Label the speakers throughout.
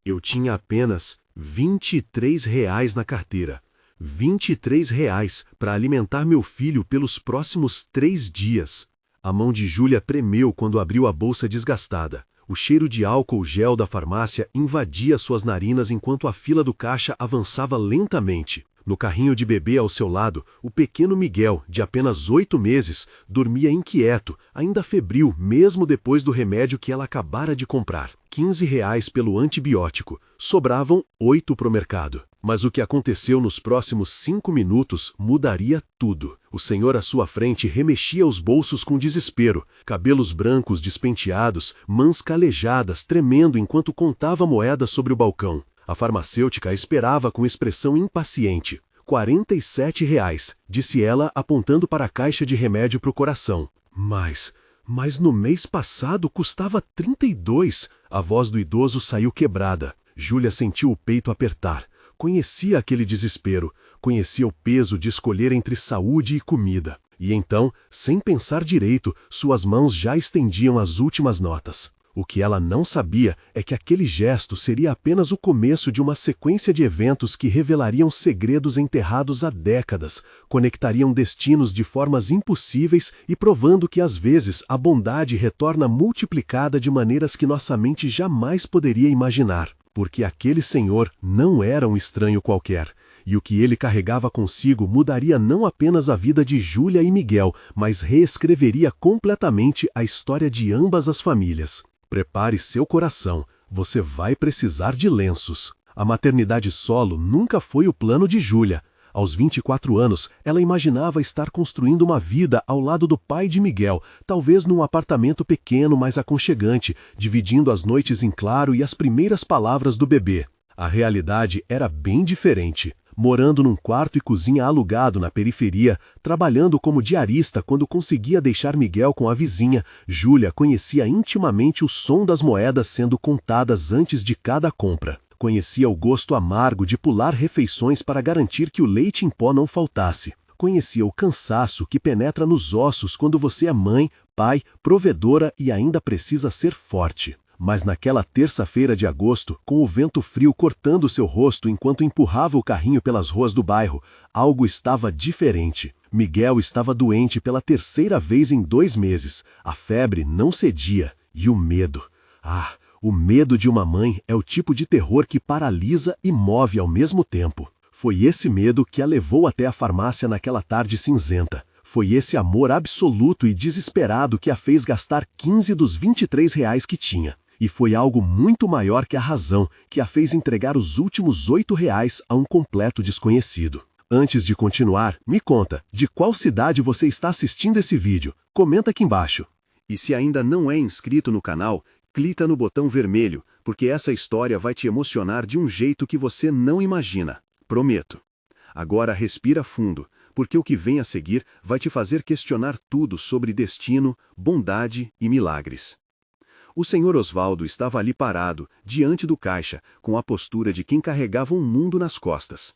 Speaker 1: Eu tinha apenas R$ 23 na carteira. R$ 23 para alimentar meu filho pelos próximos 3 dias. A mão de Júlia tremeu quando abriu a bolsa desgastada. O cheiro de álcool gel da farmácia invadia suas narinas enquanto a fila do caixa avançava lentamente. No carrinho de bebê ao seu lado, o pequeno Miguel, de apenas 8 meses, dormia inquieto, ainda febril mesmo depois do remédio que ela acabara de comprar. R$ 15 pelo antibiótico. Sobravam 8 para o mercado. Mas o que aconteceu nos próximos 5 minutos mudaria tudo. O senhor à sua frente remexia os bolsos com desespero, cabelos brancos despenteados, mãos calejadas, tremendo enquanto contava moedas sobre o balcão. A farmacêutica a esperava com expressão impaciente. R$ 47, disse ela apontando para a caixa de remédio para o coração. Mas no mês passado custava 32. A voz do idoso saiu quebrada. Júlia sentiu o peito apertar. Conhecia aquele desespero, conhecia o peso de escolher entre saúde e comida. E então, sem pensar direito, suas mãos já estendiam as últimas notas. O que ela não sabia é que aquele gesto seria apenas o começo de uma sequência de eventos que revelariam segredos enterrados há décadas, conectariam destinos de formas impossíveis e provando que às vezes a bondade retorna multiplicada de maneiras que nossa mente jamais poderia imaginar. Porque aquele senhor não era um estranho qualquer, e o que ele carregava consigo mudaria não apenas a vida de Júlia e Miguel, mas reescreveria completamente a história de ambas as famílias. Prepare seu coração, você vai precisar de lenços. A maternidade solo nunca foi o plano de Júlia. Aos 24 anos, ela imaginava estar construindo uma vida ao lado do pai de Miguel, talvez num apartamento pequeno, mas aconchegante, dividindo as noites em claro e as primeiras palavras do bebê. A realidade era bem diferente. Morando num quarto e cozinha alugado na periferia, trabalhando como diarista quando conseguia deixar Miguel com a vizinha, Júlia conhecia intimamente o som das moedas sendo contadas antes de cada compra. Conhecia o gosto amargo de pular refeições para garantir que o leite em pó não faltasse. Conhecia o cansaço que penetra nos ossos quando você é mãe, pai, provedora e ainda precisa ser forte. Mas naquela terça-feira de agosto, com o vento frio cortando seu rosto enquanto empurrava o carrinho pelas ruas do bairro, algo estava diferente. Miguel estava doente pela terceira vez em 2 meses. A febre não cedia. E o medo. O medo de uma mãe é o tipo de terror que paralisa e move ao mesmo tempo. Foi esse medo que a levou até a farmácia naquela tarde cinzenta. Foi esse amor absoluto e desesperado que a fez gastar 15 dos R$ 23 que tinha. E foi algo muito maior que a razão que a fez entregar os últimos R$ 8 a um completo desconhecido. Antes de continuar, me conta, de qual cidade você está assistindo esse vídeo? Comenta aqui embaixo. E se ainda não é inscrito no canal, clica no botão vermelho, porque essa história vai te emocionar de um jeito que você não imagina. Prometo. Agora respira fundo, porque o que vem a seguir vai te fazer questionar tudo sobre destino, bondade e milagres. O senhor Osvaldo estava ali parado, diante do caixa, com a postura de quem carregava um mundo nas costas.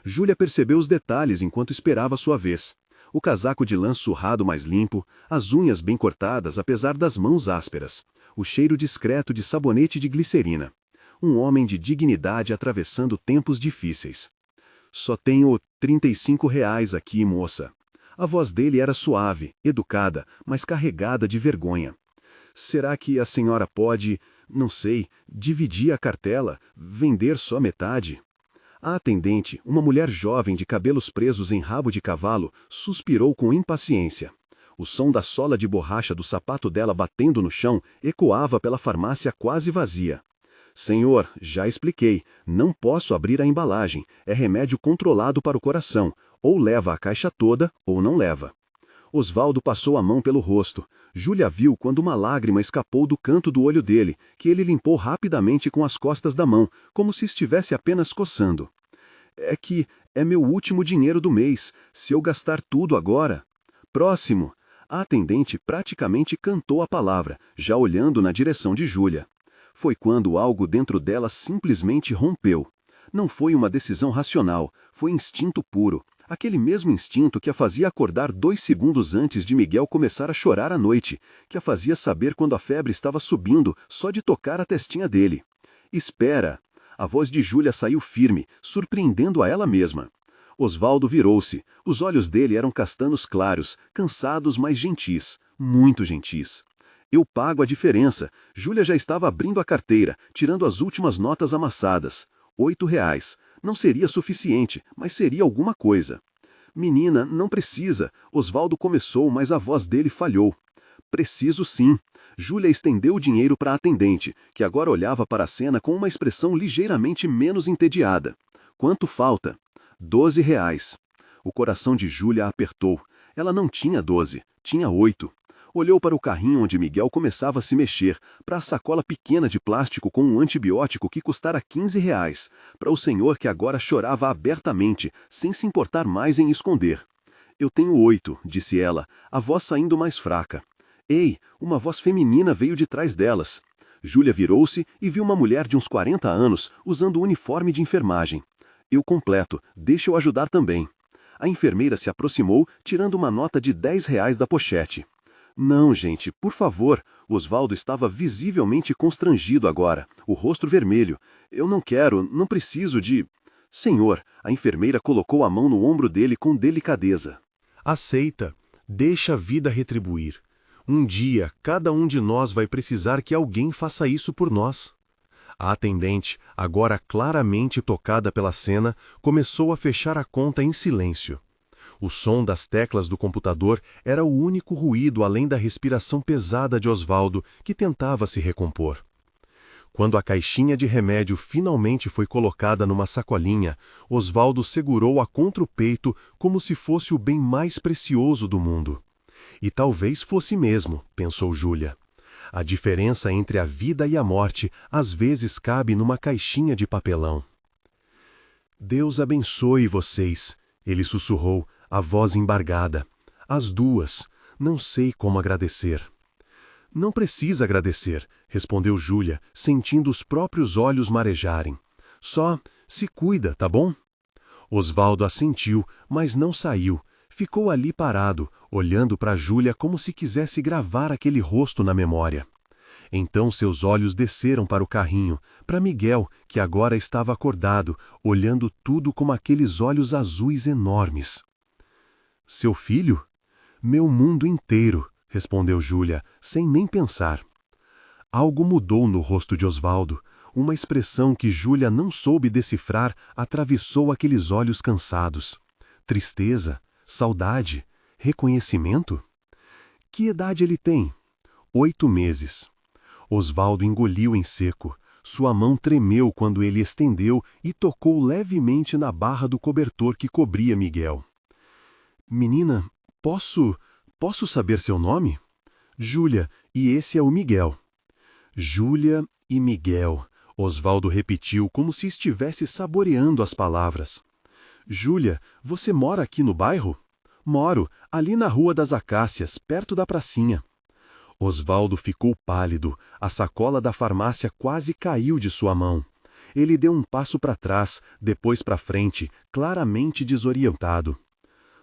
Speaker 1: Júlia percebeu os detalhes enquanto esperava sua vez. O casaco de lã surrado mais limpo, as unhas bem cortadas apesar das mãos ásperas, o cheiro discreto de sabonete de glicerina. Um homem de dignidade atravessando tempos difíceis. Só tenho R$ 35 aqui, moça. A voz dele era suave, educada, mas carregada de vergonha. Será que a senhora pode, não sei, dividir a cartela, vender só metade? A atendente, uma mulher jovem de cabelos presos em rabo de cavalo, suspirou com impaciência. O som da sola de borracha do sapato dela batendo no chão ecoava pela farmácia quase vazia. Senhor, já expliquei, não posso abrir a embalagem, é remédio controlado para o coração, ou leva a caixa toda, ou não leva. Osvaldo passou a mão pelo rosto. Júlia viu quando uma lágrima escapou do canto do olho dele, que ele limpou rapidamente com as costas da mão, como se estivesse apenas coçando. É que é meu último dinheiro do mês, se eu gastar tudo agora. Próximo. A atendente praticamente cantou a palavra, já olhando na direção de Júlia. Foi quando algo dentro dela simplesmente rompeu. Não foi uma decisão racional, foi instinto puro. Aquele mesmo instinto que a fazia acordar 2 segundos antes de Miguel começar a chorar à noite, que a fazia saber quando a febre estava subindo só de tocar a testinha dele. Espera,
Speaker 2: A voz de Júlia saiu firme, surpreendendo a ela mesma. Osvaldo virou-se. Os olhos dele eram castanos claros, cansados, mas gentis, muito gentis. Eu pago a diferença. Júlia já estava abrindo a carteira, tirando as últimas notas amassadas. R$ 8. Não seria suficiente, mas seria alguma coisa. Menina, não precisa. Osvaldo começou, mas a voz dele falhou. Preciso sim. Júlia estendeu o dinheiro para a atendente, que agora olhava para a cena com uma expressão ligeiramente menos entediada. Quanto falta? R$ 12. O coração de Júlia apertou. Ela não tinha 12, tinha 8. Olhou para o carrinho onde Miguel começava a se mexer, para a sacola pequena de plástico com um antibiótico que custara R$ 15, para o senhor que agora chorava abertamente, sem se importar mais em esconder. Eu tenho 8, disse ela, a voz saindo mais fraca. Ei, uma voz feminina veio de trás delas. Júlia virou-se e viu uma mulher de uns 40 anos, usando o uniforme de enfermagem. Eu completo, deixa eu ajudar também. A enfermeira se aproximou, tirando uma nota de R$ 10 da pochete. Não, gente, por favor. Osvaldo estava visivelmente constrangido agora, o rosto vermelho. Eu não quero, não preciso de... Senhor, a enfermeira colocou a mão no ombro dele com delicadeza.
Speaker 1: Aceita, deixa a vida retribuir. Um dia, cada um de nós vai precisar que alguém faça isso por nós. A atendente, agora claramente tocada pela cena, começou a fechar a conta em silêncio. O som das teclas do computador era o único ruído além da respiração pesada de Osvaldo, que tentava se recompor. Quando a caixinha de remédio finalmente foi colocada numa sacolinha, Osvaldo segurou-a contra o peito como se fosse o bem mais precioso do mundo. E talvez fosse mesmo, pensou Júlia. A diferença entre a vida e a morte às vezes cabe numa caixinha de papelão. Deus abençoe vocês, ele sussurrou, a voz embargada. As duas. Não sei como agradecer. Não precisa agradecer, respondeu Júlia, sentindo os próprios olhos marejarem. Só se cuida, tá bom? Osvaldo assentiu, mas não saiu. Ficou ali parado, olhando para Júlia como se quisesse gravar aquele rosto na memória. Então seus olhos desceram para o carrinho, para Miguel, que agora estava acordado, olhando tudo com aqueles olhos azuis enormes. Seu filho? Meu mundo inteiro, respondeu Júlia, sem nem pensar. Algo mudou no rosto de Osvaldo. Uma expressão que Júlia não soube decifrar atravessou aqueles olhos cansados. Tristeza, saudade, reconhecimento? Que idade ele tem? 8 meses. Osvaldo engoliu em seco. Sua mão tremeu quando ele estendeu e tocou levemente na barra do cobertor que cobria Miguel. Menina, posso saber seu nome? Júlia, e esse é o Miguel. Júlia e Miguel, Osvaldo repetiu como se estivesse saboreando as palavras. Júlia, você mora aqui no bairro? Moro, ali na Rua das Acácias, perto da pracinha. Osvaldo ficou pálido, a sacola da farmácia quase caiu de sua mão. Ele deu um passo para trás, depois para frente, claramente desorientado.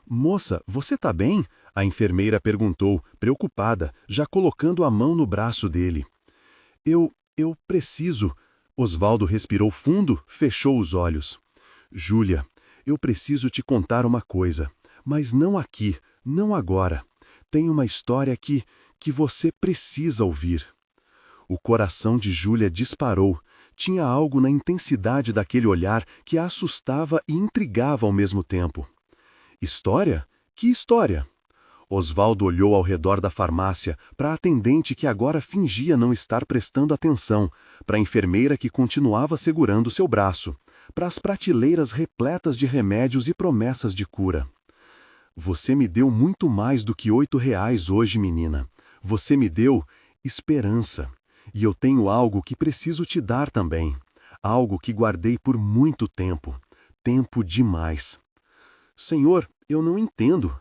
Speaker 1: Moça, você tá bem? A enfermeira perguntou, preocupada, já colocando a mão no braço dele. Eu preciso... Osvaldo respirou fundo, fechou os olhos. Júlia, eu preciso te contar uma coisa, mas não aqui, não agora. Tem uma história que você precisa ouvir. O coração de Júlia disparou. Tinha algo na intensidade daquele olhar que a assustava e intrigava ao mesmo tempo. História? Que história? Osvaldo olhou ao redor da farmácia, para a atendente que agora fingia não estar prestando atenção, para a enfermeira que continuava segurando seu braço, para as prateleiras repletas de remédios e promessas de cura. Você me deu muito mais do que R$ 8 hoje, menina. Você me deu esperança. E eu tenho algo que preciso te dar também. Algo que guardei por muito tempo. Tempo demais. Senhor, eu não entendo.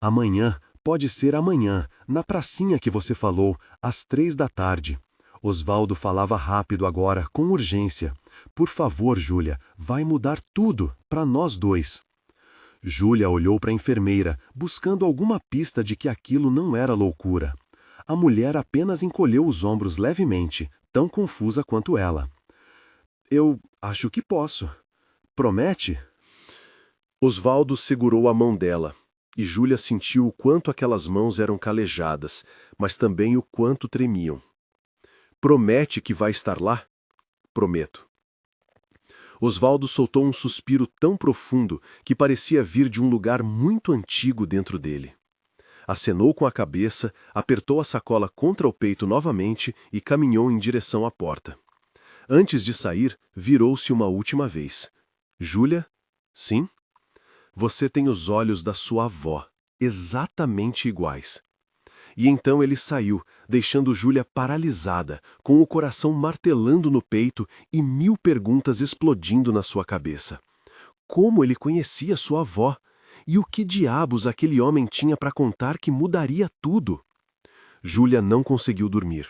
Speaker 1: Amanhã, pode ser amanhã, na pracinha que você falou, às 3 da tarde. Osvaldo falava rápido agora, com urgência. Por favor, Júlia, vai mudar tudo, para nós dois. Júlia olhou para a enfermeira, buscando alguma pista de que aquilo não era loucura. A mulher apenas encolheu os ombros levemente, tão confusa quanto ela.
Speaker 2: Eu acho que posso. Promete? Osvaldo segurou a mão dela, e Júlia sentiu o quanto aquelas mãos eram calejadas, mas também o quanto tremiam. Promete que vai estar lá? Prometo. Osvaldo soltou um suspiro tão profundo que parecia vir de um lugar muito antigo dentro dele. Acenou com a cabeça, apertou a sacola contra o peito novamente e caminhou em direção à porta. Antes de sair, virou-se uma última vez. Júlia? Sim? Você tem os olhos da sua avó, exatamente iguais. E então ele saiu, deixando Júlia paralisada, com o coração martelando no peito e 1000 perguntas explodindo na sua cabeça. Como ele conhecia sua avó? E o que diabos aquele homem tinha para contar que mudaria tudo? Júlia não conseguiu dormir.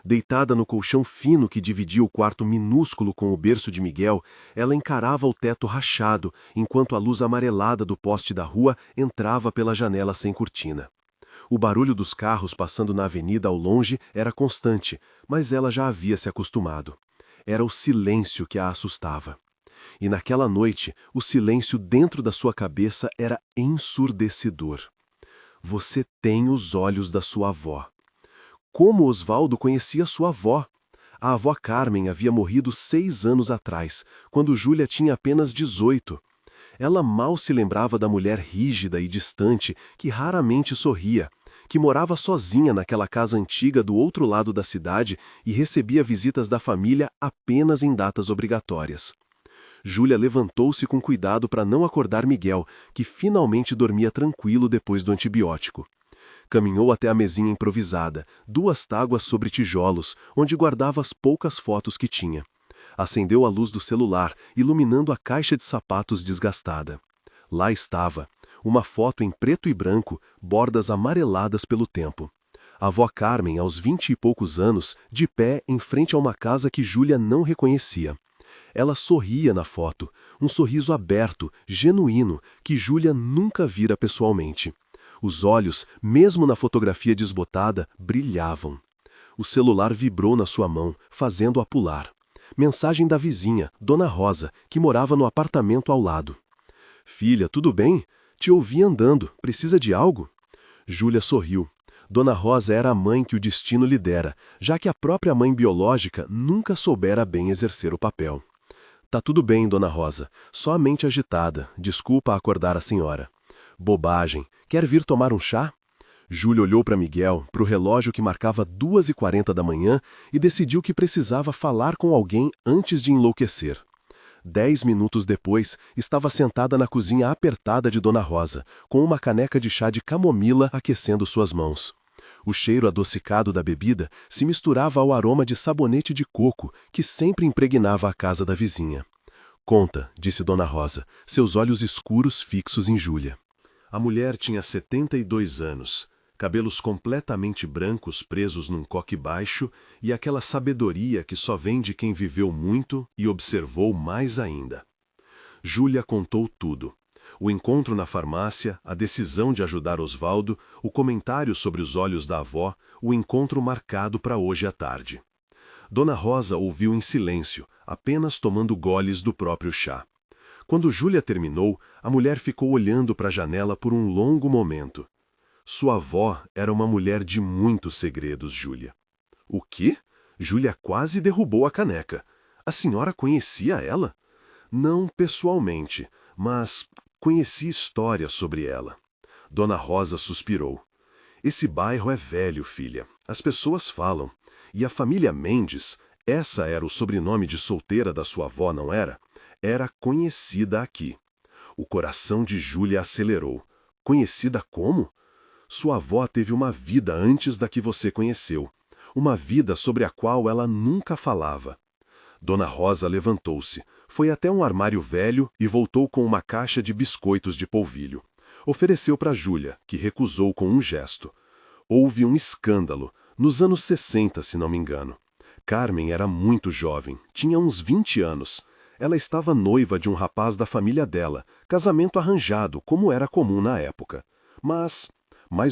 Speaker 2: Deitada no colchão fino que dividia o quarto minúsculo com o berço de Miguel, ela encarava o teto rachado, enquanto a luz amarelada do poste da rua entrava pela janela sem cortina. O barulho dos carros passando na avenida ao longe era constante, mas ela já havia se acostumado. Era o silêncio que a assustava. E naquela noite, o silêncio dentro da sua cabeça era ensurdecedor. Você tem os olhos da sua avó. Como Osvaldo conhecia sua avó? A avó Carmen havia morrido 6 anos atrás, quando Júlia tinha apenas 18. Ela mal se lembrava da mulher rígida e distante que raramente sorria, que morava sozinha naquela casa antiga do outro lado da cidade e recebia visitas da família apenas em datas obrigatórias. Júlia levantou-se com cuidado para não acordar Miguel, que finalmente dormia tranquilo depois do antibiótico. Caminhou até a mesinha improvisada, 2 tábuas sobre tijolos, onde guardava as poucas fotos que tinha. Acendeu a luz do celular, iluminando a caixa de sapatos desgastada. Lá estava, uma foto em preto e branco, bordas amareladas pelo tempo. A avó Carmen, aos 20 e poucos anos, de pé em frente a uma casa que Júlia não reconhecia. Ela sorria na foto, um sorriso aberto, genuíno, que Júlia nunca vira pessoalmente. Os olhos, mesmo na fotografia desbotada, brilhavam. O celular vibrou na sua mão, fazendo-a pular. Mensagem da vizinha, Dona Rosa, que morava no apartamento ao lado. Filha, tudo bem? Te ouvi andando. Precisa de algo? Júlia sorriu. Dona Rosa era a mãe que o destino lhe dera, já que a própria mãe biológica nunca soubera bem exercer o papel. Tá tudo bem, Dona Rosa. Só a mente agitada. Desculpa acordar a senhora. Bobagem. Quer vir tomar um chá? Júlia olhou para Miguel, para o relógio que marcava 2h40 da manhã e decidiu que precisava falar com alguém antes de enlouquecer. 10 minutos depois, estava sentada na cozinha apertada de Dona Rosa, com uma caneca de chá de camomila aquecendo suas mãos. O cheiro adocicado da bebida se misturava ao aroma de sabonete de coco que sempre impregnava a casa da vizinha. Conta, disse Dona Rosa, seus olhos escuros fixos em Júlia. A mulher tinha 72 anos, cabelos completamente brancos presos num coque baixo e aquela sabedoria que só vem de quem viveu muito e observou mais ainda. Júlia contou tudo. O encontro na farmácia, a decisão de ajudar Osvaldo, o comentário sobre os olhos da avó, o encontro marcado para hoje à tarde. Dona Rosa ouviu em silêncio, apenas tomando goles do próprio chá. Quando Júlia terminou, a mulher ficou olhando para a janela por um longo momento. Sua avó era uma mulher de muitos segredos, Júlia. O quê? Júlia quase derrubou a caneca. A senhora conhecia ela? Não pessoalmente, mas conheci histórias sobre ela. Dona Rosa suspirou. Esse bairro é velho, filha. As pessoas falam. E a família Mendes, essa era o sobrenome de solteira da sua avó, não era? Era conhecida aqui. O coração de Júlia acelerou. Conhecida como? Sua avó teve uma vida antes da que você conheceu. Uma vida sobre a qual ela nunca falava. Dona Rosa levantou-se, foi até um armário velho e voltou com uma caixa de biscoitos de polvilho. Ofereceu para Júlia, que recusou com um gesto. Houve um escândalo, nos anos 60, se não me engano. Carmen era muito jovem, tinha uns 20 anos. Ela estava noiva de um rapaz da família dela, casamento arranjado, como era comum na época. Mas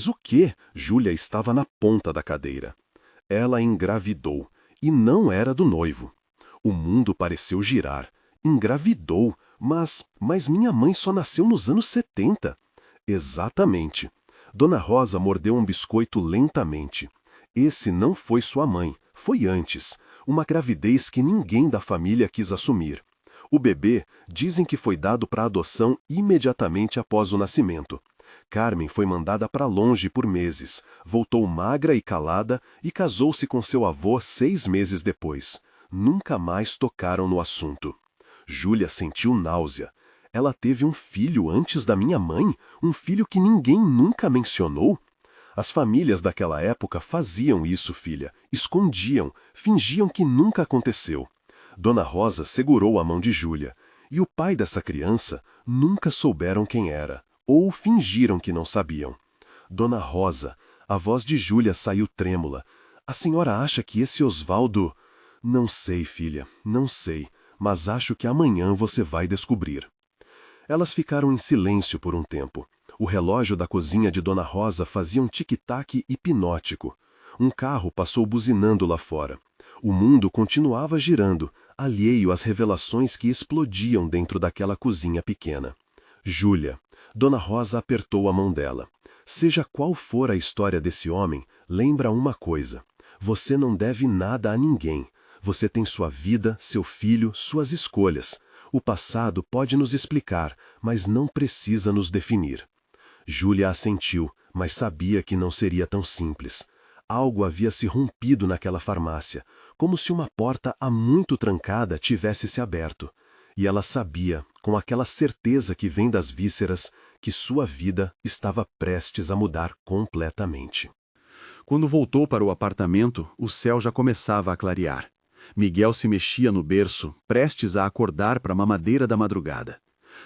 Speaker 2: o quê? Júlia estava na ponta da cadeira. Ela engravidou, e não era do noivo. O mundo pareceu girar. Engravidou, mas minha mãe só nasceu nos anos 70. Exatamente. Dona Rosa mordeu um biscoito lentamente. Esse não foi sua mãe, foi antes. Uma gravidez que ninguém da família quis assumir. O bebê dizem que foi dado para adoção imediatamente após o nascimento. Carmen foi mandada para longe por meses, voltou magra e calada e casou-se com seu avô 6 meses depois. Nunca mais tocaram no assunto. Júlia sentiu náusea. Ela teve um filho antes da minha mãe? Um filho que ninguém nunca mencionou? As famílias daquela época faziam isso, filha. Escondiam, fingiam que nunca aconteceu. Dona Rosa segurou a mão de Júlia. E o pai dessa criança nunca souberam quem era, ou fingiram que não sabiam. Dona Rosa, a voz de Júlia saiu trêmula. A senhora acha que esse Osvaldo... Não sei, filha, não sei, mas acho que amanhã você vai descobrir. Elas ficaram em silêncio por um tempo. O relógio da cozinha de Dona Rosa fazia um tic-tac hipnótico. Um carro passou buzinando lá fora. O mundo continuava girando, alheio às revelações que explodiam dentro daquela cozinha pequena. Júlia. Dona Rosa apertou a mão dela. Seja qual for a história desse homem, lembra uma coisa. Você não deve nada a ninguém. Você tem sua vida, seu filho, suas escolhas. O passado pode nos explicar, mas não precisa nos definir. Júlia assentiu, mas sabia que não seria tão simples. Algo havia se rompido naquela farmácia, como se uma porta há muito trancada tivesse se aberto. E ela sabia, com aquela certeza que vem das vísceras, que sua vida estava prestes a mudar completamente.
Speaker 3: Quando voltou para o apartamento, o céu já começava a clarear. Miguel se mexia no berço, prestes a acordar para a mamadeira da madrugada.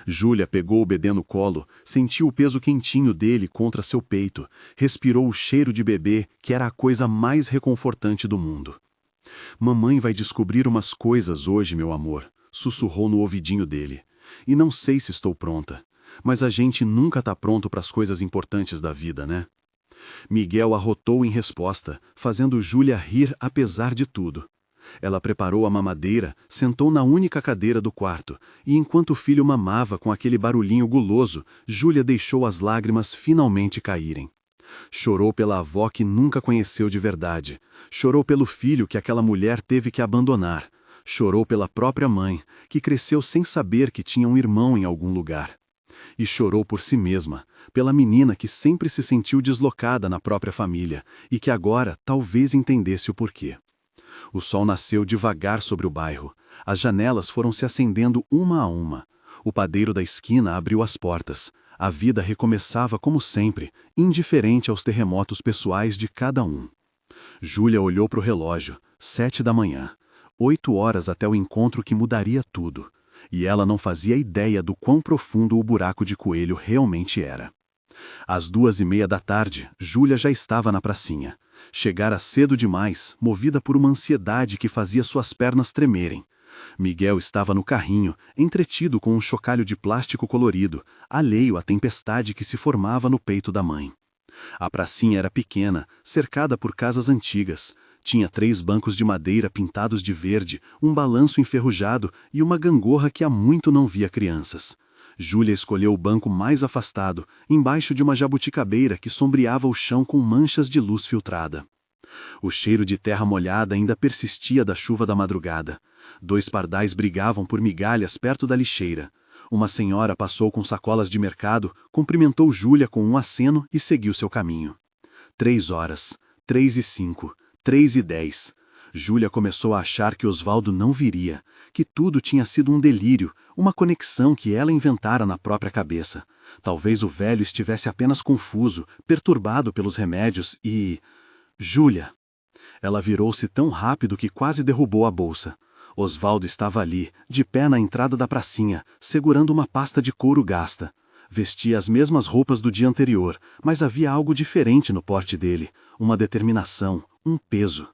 Speaker 3: Júlia pegou o bebê no colo, sentiu o peso quentinho dele contra seu peito, respirou o cheiro de bebê, que era a coisa mais reconfortante do mundo. Mamãe vai descobrir umas coisas hoje, meu amor, sussurrou no ouvidinho dele. E não sei se estou pronta, mas a gente nunca está pronto para as coisas importantes da vida, né? Miguel arrotou em resposta, fazendo Júlia rir apesar de tudo. Ela preparou a mamadeira, sentou na única cadeira do quarto, e enquanto o filho mamava com aquele barulhinho guloso, Júlia deixou as lágrimas finalmente caírem. Chorou pela avó que nunca conheceu de verdade. Chorou pelo filho que aquela mulher teve que abandonar. Chorou pela própria mãe, que cresceu sem saber que tinha um irmão em algum lugar. E chorou por si mesma, pela menina que sempre se sentiu deslocada na própria família, e que agora talvez entendesse o porquê. O sol nasceu devagar sobre o bairro. As janelas foram se acendendo uma a uma. O padeiro da esquina abriu as portas. A vida recomeçava como sempre, indiferente aos terremotos pessoais de cada um. Júlia olhou para o relógio. 7 da manhã. 8 horas até o encontro que mudaria tudo. E ela não fazia ideia do quão profundo o buraco de coelho realmente era. Às 2:30 da tarde, Júlia já estava na pracinha. Chegara cedo demais, movida por uma ansiedade que fazia suas pernas tremerem. Miguel estava no carrinho, entretido com um chocalho de plástico colorido, alheio à tempestade que se formava no peito da mãe. A pracinha era pequena, cercada por casas antigas. Tinha 3 bancos de madeira pintados de verde, um balanço enferrujado e uma gangorra que há muito não via crianças. Júlia escolheu o banco mais afastado, embaixo de uma jabuticabeira que sombreava o chão com manchas de luz filtrada. O cheiro de terra molhada ainda persistia da chuva da madrugada. 2 pardais brigavam por migalhas perto da lixeira. Uma senhora passou com sacolas de mercado, cumprimentou Júlia com um aceno e seguiu seu caminho. 3 horas, 3:05, 3:10. Júlia começou a achar que Osvaldo não viria, que tudo tinha sido um delírio, uma conexão que ela inventara na própria cabeça. Talvez o velho estivesse apenas confuso, perturbado pelos remédios e... Júlia! Ela virou-se tão rápido que quase derrubou a bolsa. Osvaldo estava ali, de pé na entrada da pracinha, segurando uma pasta de couro gasta. Vestia as mesmas roupas do dia anterior, mas havia algo diferente no porte dele, uma determinação, um peso.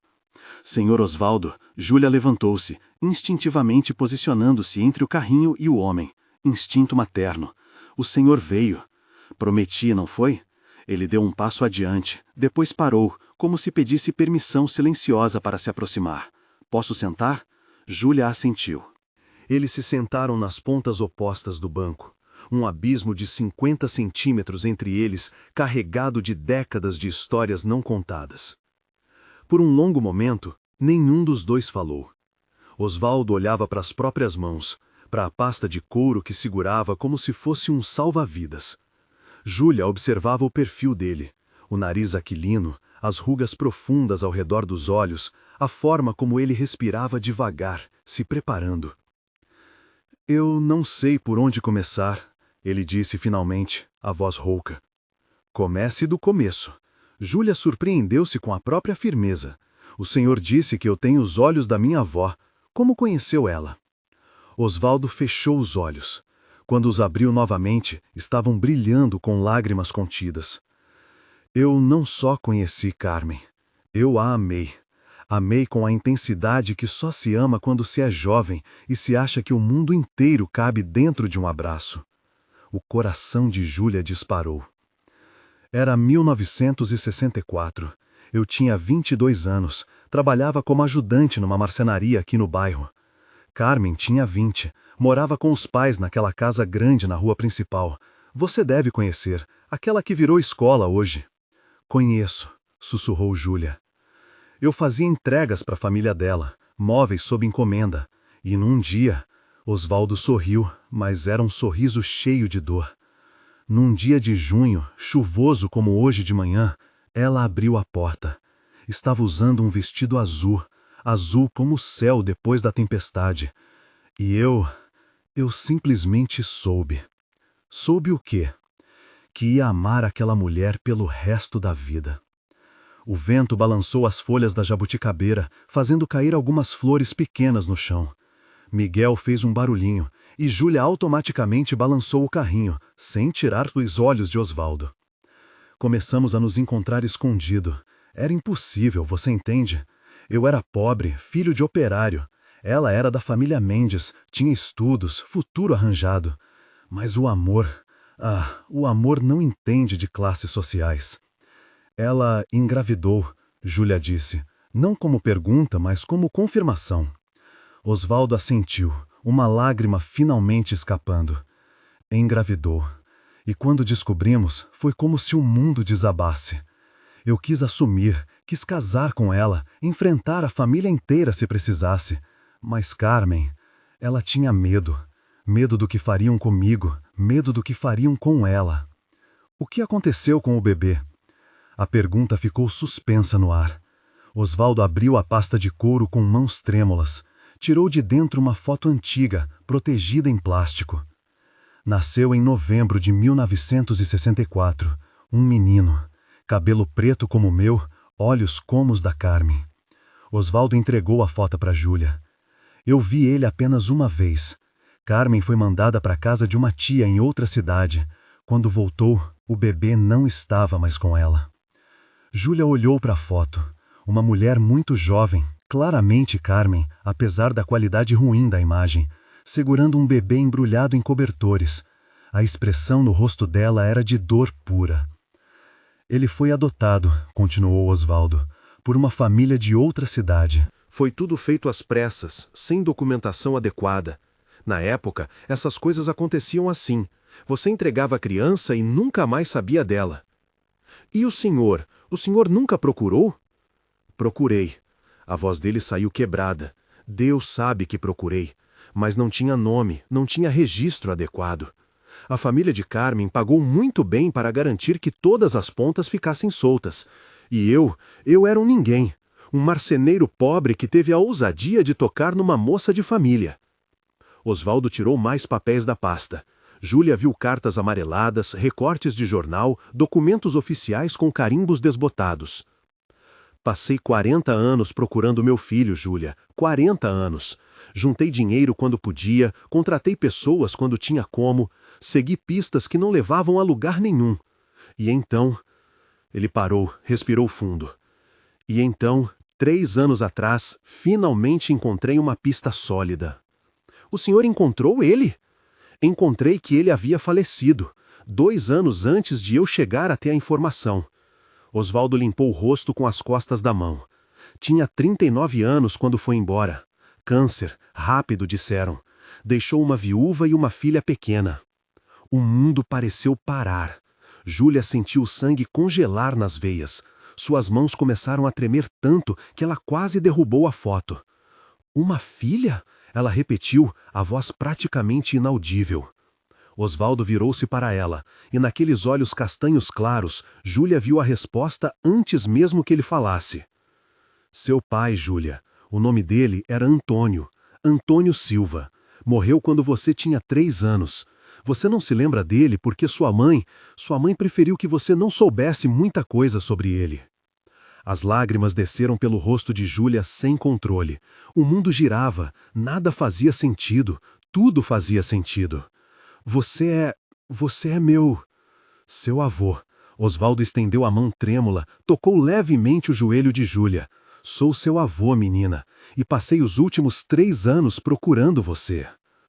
Speaker 3: Senhor Osvaldo, Júlia levantou-se, instintivamente posicionando-se entre o carrinho e o homem. Instinto materno. O senhor veio. Prometi, não foi? Ele deu um passo adiante, depois parou, como se pedisse permissão silenciosa para se aproximar. Posso sentar?
Speaker 2: Júlia assentiu.
Speaker 1: Eles se sentaram nas pontas opostas do banco. Um abismo de 50 centímetros entre eles, carregado de décadas de histórias não contadas. Por um longo momento, nenhum dos dois falou. Osvaldo olhava para as próprias mãos, para a pasta de couro que segurava como se fosse um salva-vidas. Júlia observava o perfil dele, o nariz aquilino, as rugas profundas ao redor dos olhos, a forma como ele respirava devagar, se preparando. Eu não sei por onde começar, ele disse finalmente, a voz rouca. Comece do começo. Júlia surpreendeu-se com a própria firmeza. O senhor disse que eu tenho os olhos da minha avó. Como conheceu ela? Osvaldo fechou os olhos. Quando os abriu novamente, estavam brilhando com lágrimas contidas. Eu não só conheci Carmen. Eu a amei. Amei com a intensidade que só se ama quando se é jovem e se acha que o mundo inteiro cabe dentro de um abraço. O coração de Júlia disparou. Era 1964. Eu tinha 22 anos, trabalhava como ajudante numa marcenaria aqui no bairro. Carmen tinha 20, morava com os pais naquela casa grande na rua principal. Você deve conhecer, aquela que virou escola hoje. Conheço, sussurrou Júlia. Eu fazia entregas para a família dela, móveis sob encomenda, e num dia, Osvaldo sorriu, mas era um sorriso cheio de dor. Num dia de junho, chuvoso como hoje de manhã, ela abriu a porta. Estava usando um vestido azul, azul como o céu depois da tempestade. E eu simplesmente soube. Soube o quê? Que ia amar aquela mulher pelo resto da vida. O vento balançou as folhas da jabuticabeira, fazendo cair algumas flores pequenas no chão. Miguel fez um barulhinho, e Júlia automaticamente balançou o carrinho, sem tirar os olhos de Osvaldo. Começamos a nos encontrar escondido. Era impossível, você entende? Eu era pobre, filho de operário. Ela era da família Mendes, tinha estudos, futuro arranjado. Mas o amor não entende de classes sociais. Ela engravidou, Júlia disse, não como pergunta, mas como confirmação. Osvaldo assentiu, uma lágrima finalmente escapando. Engravidou. E quando descobrimos, foi como se o mundo desabasse. Eu quis assumir, quis casar com ela, enfrentar a família inteira se precisasse. Mas Carmen, ela tinha medo. Medo do que fariam comigo, medo do que fariam com ela. O que aconteceu com o bebê? A pergunta ficou suspensa no ar. Osvaldo abriu a pasta de couro com mãos trêmulas. Tirou de dentro uma foto antiga, protegida em plástico. Nasceu em novembro de 1964. Um menino. Cabelo preto como o meu, olhos como os da Carmen. Osvaldo entregou a foto para Júlia. Eu vi ele apenas uma vez. Carmen foi mandada para casa de uma tia em outra cidade. Quando voltou, o bebê não estava mais com ela. Júlia olhou para a foto. Uma mulher muito jovem, claramente Carmen, apesar da qualidade ruim da imagem, segurando um bebê embrulhado em cobertores. A expressão no rosto dela era de dor pura. Ele foi adotado, continuou Osvaldo, por uma família de outra cidade.
Speaker 3: Foi tudo feito às pressas, sem documentação adequada. Na época, essas coisas aconteciam assim. Você entregava a criança e nunca mais sabia dela. E o senhor? O senhor nunca procurou? Procurei. A voz dele saiu quebrada. Deus sabe que procurei. Mas não tinha nome, não tinha registro adequado. A família de Carmen pagou muito bem para garantir que todas as pontas ficassem soltas. E eu era um ninguém. Um marceneiro pobre que teve a ousadia de tocar numa moça de família. Osvaldo tirou mais papéis da pasta. Júlia viu cartas amareladas, recortes de jornal, documentos oficiais com carimbos desbotados. Passei 40 anos procurando meu filho, Júlia. 40 anos. Juntei dinheiro quando podia, contratei pessoas quando tinha como, segui pistas que não levavam a lugar nenhum. E então... Ele parou, respirou fundo. E então, 3 anos atrás, finalmente encontrei uma pista sólida. O senhor encontrou ele? Encontrei que ele havia falecido, 2 anos antes de eu chegar até a informação. Osvaldo limpou o rosto com as costas da mão. Tinha 39 anos quando foi embora.
Speaker 1: câncer, rápido, disseram. Deixou uma viúva e uma filha pequena. O mundo pareceu parar. Júlia sentiu o sangue congelar nas veias. Suas mãos começaram a tremer tanto que ela quase derrubou a foto. Uma filha? Ela repetiu, a voz praticamente inaudível. Osvaldo virou-se para ela, e naqueles olhos castanhos claros, Júlia viu a resposta antes mesmo que ele falasse. Seu pai, Júlia. O nome dele era Antônio. Antônio Silva. Morreu quando você tinha 3 anos. Você não se lembra dele porque sua mãe preferiu que você não soubesse muita coisa sobre ele. As lágrimas desceram pelo rosto de Júlia sem controle. O mundo girava, nada fazia sentido, tudo fazia sentido. Você é meu... Seu avô. Osvaldo estendeu a mão trêmula, tocou levemente o joelho de Júlia. Sou seu avô, menina, e passei os últimos 3 anos procurando você.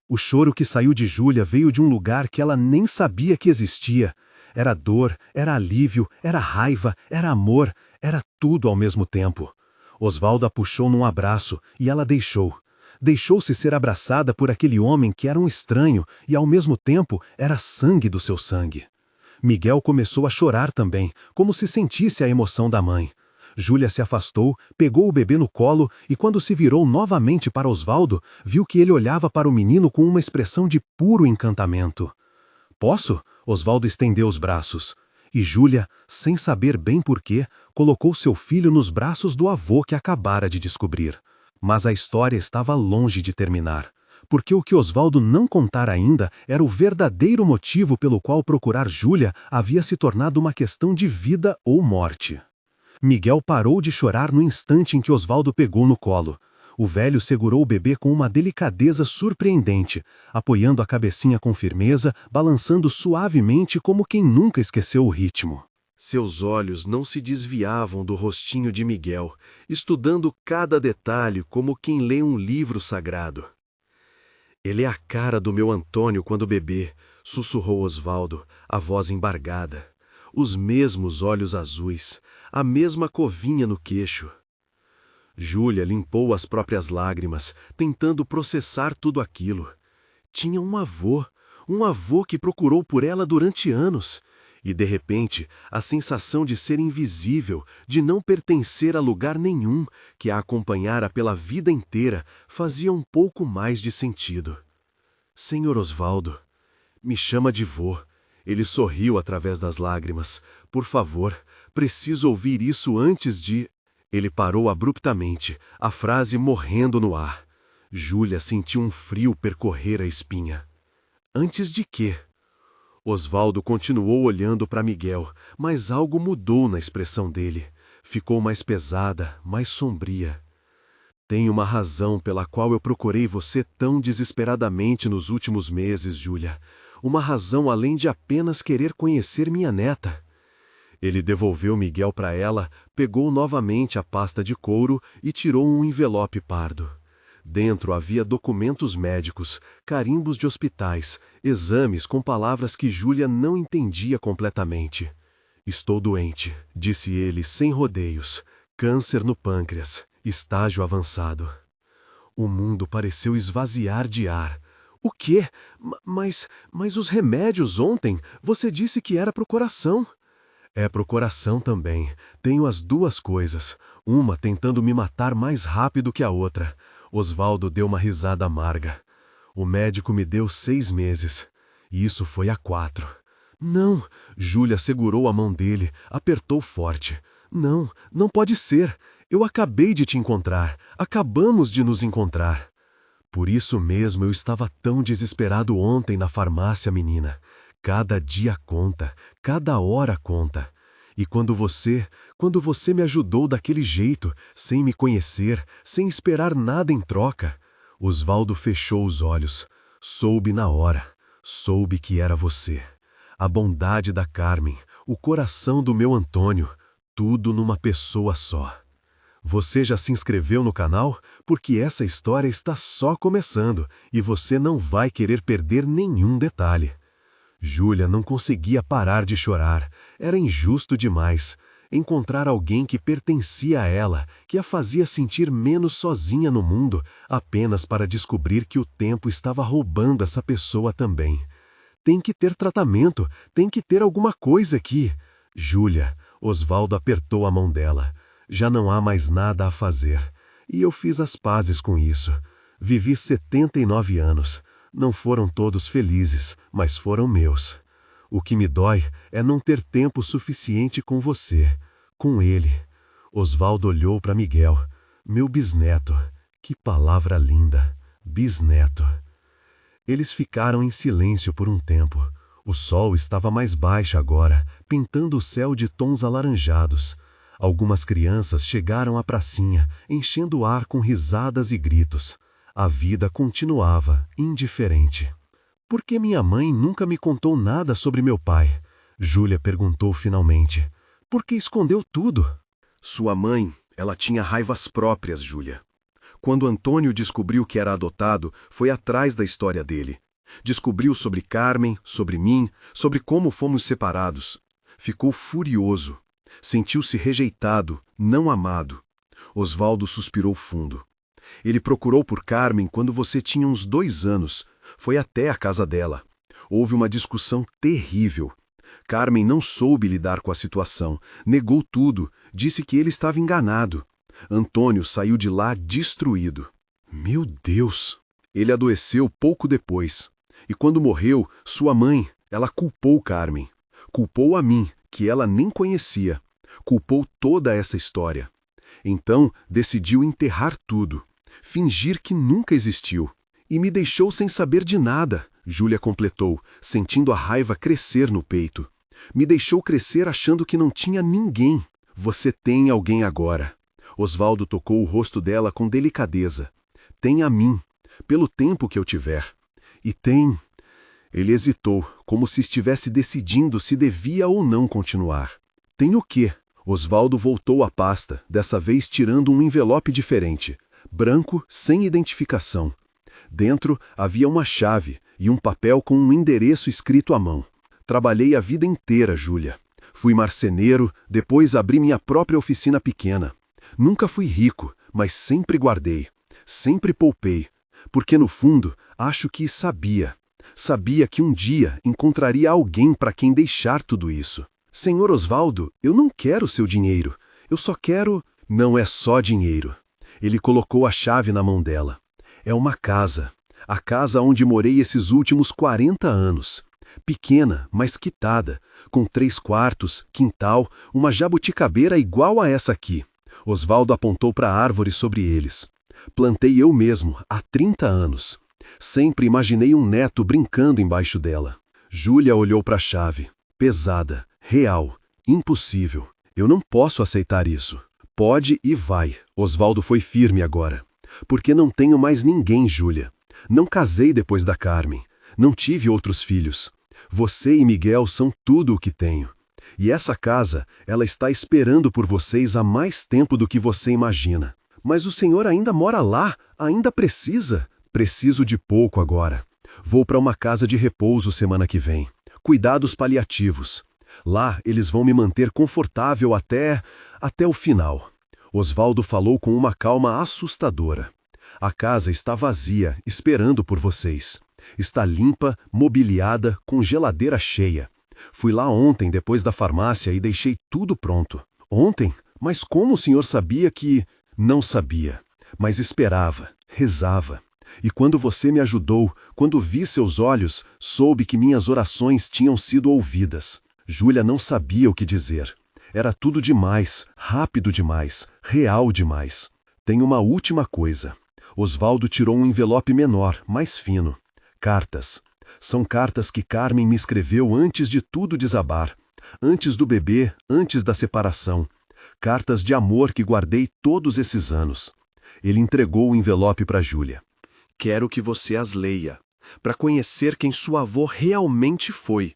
Speaker 1: O choro que saiu de Júlia veio de um lugar que ela nem sabia que existia. Era dor, era alívio, era raiva, era amor, era tudo ao mesmo tempo. Osvaldo a puxou num abraço e ela deixou. Deixou-se ser abraçada por aquele homem que era um estranho e ao mesmo tempo era sangue do seu sangue. Miguel começou a chorar também, como se sentisse a emoção da mãe. Júlia se afastou, pegou o bebê no colo e quando se virou novamente para Osvaldo, viu que ele olhava para o menino com uma expressão de puro encantamento. Posso? Osvaldo estendeu os braços. E Júlia, sem saber bem porquê, colocou seu filho nos braços do avô que acabara de descobrir. Mas a história estava longe de terminar, porque o que Osvaldo não contara ainda era o verdadeiro motivo pelo qual procurar Júlia havia se tornado uma questão de vida ou morte. Miguel parou de chorar no instante em que Osvaldo pegou no colo. O velho segurou o bebê com uma delicadeza surpreendente, apoiando a cabecinha com firmeza, balançando suavemente como quem nunca esqueceu o ritmo.
Speaker 3: Seus olhos não se desviavam do rostinho de Miguel, estudando cada detalhe como quem lê um livro sagrado. Ele é a cara do meu Antônio quando bebê, sussurrou Osvaldo, a voz embargada. Os mesmos olhos azuis, a mesma covinha no queixo. Júlia limpou as próprias lágrimas, tentando processar tudo aquilo. Tinha um avô que procurou por ela durante anos. E, de repente, a sensação de ser invisível, de não pertencer a lugar nenhum, que a acompanhara pela vida inteira, fazia um pouco mais de sentido. Senhor Osvaldo, me chama de vô. Ele sorriu através das lágrimas. Por favor, preciso ouvir isso antes de... Ele parou abruptamente, a frase morrendo no ar. Júlia sentiu um frio percorrer a espinha. Antes de quê? Osvaldo continuou olhando para Miguel, mas algo mudou na expressão dele. Ficou mais pesada, mais sombria. Tem uma razão pela qual eu procurei você tão desesperadamente nos últimos meses, Júlia. Uma razão além de apenas querer conhecer minha neta. Ele devolveu Miguel para ela, pegou novamente a pasta de couro e tirou um envelope pardo. Dentro havia documentos médicos, carimbos de hospitais, exames com palavras que Júlia não entendia completamente. Estou doente, disse ele sem rodeios. Câncer no pâncreas, estágio avançado. O mundo pareceu esvaziar de ar. O quê? Mas os remédios ontem, você disse que era pro coração. É pro coração também. Tenho as duas coisas. Uma tentando me matar mais rápido que a outra. Osvaldo deu uma risada amarga. O médico me deu 6 meses. E isso foi há 4. Não, Júlia segurou a mão dele, apertou forte. Não, não pode ser. Eu acabei de te encontrar. Acabamos de nos encontrar. Por isso mesmo eu estava tão desesperado ontem na farmácia, menina. Cada dia conta, cada hora conta. E quando você me ajudou daquele jeito, sem me conhecer, sem esperar nada em troca, Osvaldo fechou os olhos. Soube na hora, soube que era você. A bondade da Carmen, o coração do meu Antônio, tudo numa pessoa só. Você já se inscreveu no canal? Porque essa história está só começando e você não vai querer perder nenhum detalhe. Júlia não conseguia parar de chorar. Era injusto demais.
Speaker 1: Encontrar alguém que pertencia a ela, que a fazia sentir menos sozinha no mundo, apenas para descobrir que o tempo estava roubando essa pessoa também. Tem que ter tratamento, tem que ter alguma coisa aqui. Júlia, Osvaldo apertou a mão dela. Já não há mais nada a fazer. E eu fiz as pazes com isso. Vivi 79 anos. Não foram todos felizes, mas foram meus. O que me dói é não ter tempo suficiente com você, com ele. Osvaldo olhou para Miguel. Meu bisneto. Que palavra linda. Bisneto. Eles ficaram em silêncio por um tempo. O sol estava mais baixo agora, pintando o céu de tons alaranjados. Algumas crianças chegaram à pracinha, enchendo o ar com risadas e gritos. A vida continuava, indiferente. Por que minha mãe nunca me contou nada sobre meu pai? Júlia perguntou finalmente. Por que escondeu tudo?
Speaker 2: Sua mãe, ela tinha raivas próprias, Júlia. Quando Antônio descobriu que era adotado, foi atrás da história dele. Descobriu sobre Carmen, sobre mim, sobre como fomos separados. Ficou furioso. Sentiu-se rejeitado, não amado. Osvaldo suspirou fundo. Ele procurou por Carmen quando você tinha uns 2 anos. Foi até a casa dela. Houve uma discussão terrível. Carmen não soube lidar com a situação, negou tudo, disse que ele estava enganado. Antônio saiu de lá destruído. Meu Deus! Ele adoeceu pouco depois. E quando morreu, sua mãe, ela culpou Carmen. Culpou a mim, que ela nem conhecia. Culpou toda essa história. Então, decidiu enterrar tudo. Fingir que nunca existiu. E me deixou sem saber de nada, Júlia completou, sentindo a raiva crescer no peito. Me deixou crescer achando que não tinha ninguém. Você tem alguém agora. Osvaldo tocou o rosto dela com delicadeza. Tem a mim, pelo tempo que eu tiver. E tem... Ele hesitou, como se estivesse decidindo se devia ou não continuar. Tem o quê? Osvaldo voltou à pasta, dessa vez tirando um envelope diferente. Branco, sem identificação. Dentro havia uma chave e um papel com um endereço escrito à mão. Trabalhei a vida inteira, Júlia. Fui marceneiro, depois abri minha própria oficina pequena. Nunca fui rico, mas sempre guardei. Sempre poupei. Porque, no fundo, acho que sabia. Sabia que um dia encontraria alguém para quem deixar tudo isso. Senhor Osvaldo, eu não quero seu dinheiro. Eu só quero... Não é só dinheiro. Ele colocou a chave na mão dela. É uma casa. A casa onde morei esses últimos 40 anos. Pequena, mas quitada, com 3 quartos, quintal, uma jabuticabeira igual a essa aqui. Osvaldo apontou para a árvore sobre eles. Plantei eu mesmo, há 30 anos. Sempre imaginei um neto brincando embaixo dela. Júlia olhou para a chave. Pesada, real, impossível. Eu não posso aceitar isso. Pode e vai. Osvaldo foi firme agora. Porque não tenho mais ninguém, Júlia. Não casei depois da Carmen. Não tive outros filhos. Você e Miguel são tudo o que tenho. E essa casa, ela está esperando por vocês há mais tempo do que você imagina. Mas o senhor ainda mora lá, ainda precisa. Preciso de pouco agora. Vou para uma casa de repouso semana que vem. Cuidados paliativos. Lá eles vão me manter confortável até o final. Osvaldo falou com uma calma assustadora. A casa está vazia, esperando por vocês. Está limpa, mobiliada, com geladeira cheia. Fui lá ontem depois da farmácia e deixei tudo pronto. Ontem? Mas como o senhor sabia que... Não sabia, mas esperava, rezava. E quando você me ajudou, quando vi seus olhos, soube que minhas orações tinham sido ouvidas. Júlia não sabia o que dizer. Era tudo demais, rápido demais, real demais. Tem uma última coisa. Osvaldo tirou um envelope menor, mais fino. Cartas. São cartas que Carmen me escreveu antes de tudo desabar. Antes do bebê, antes da separação. Cartas de amor que guardei todos esses anos. Ele entregou o envelope para Júlia. Quero que você as leia, para conhecer quem sua avó realmente foi.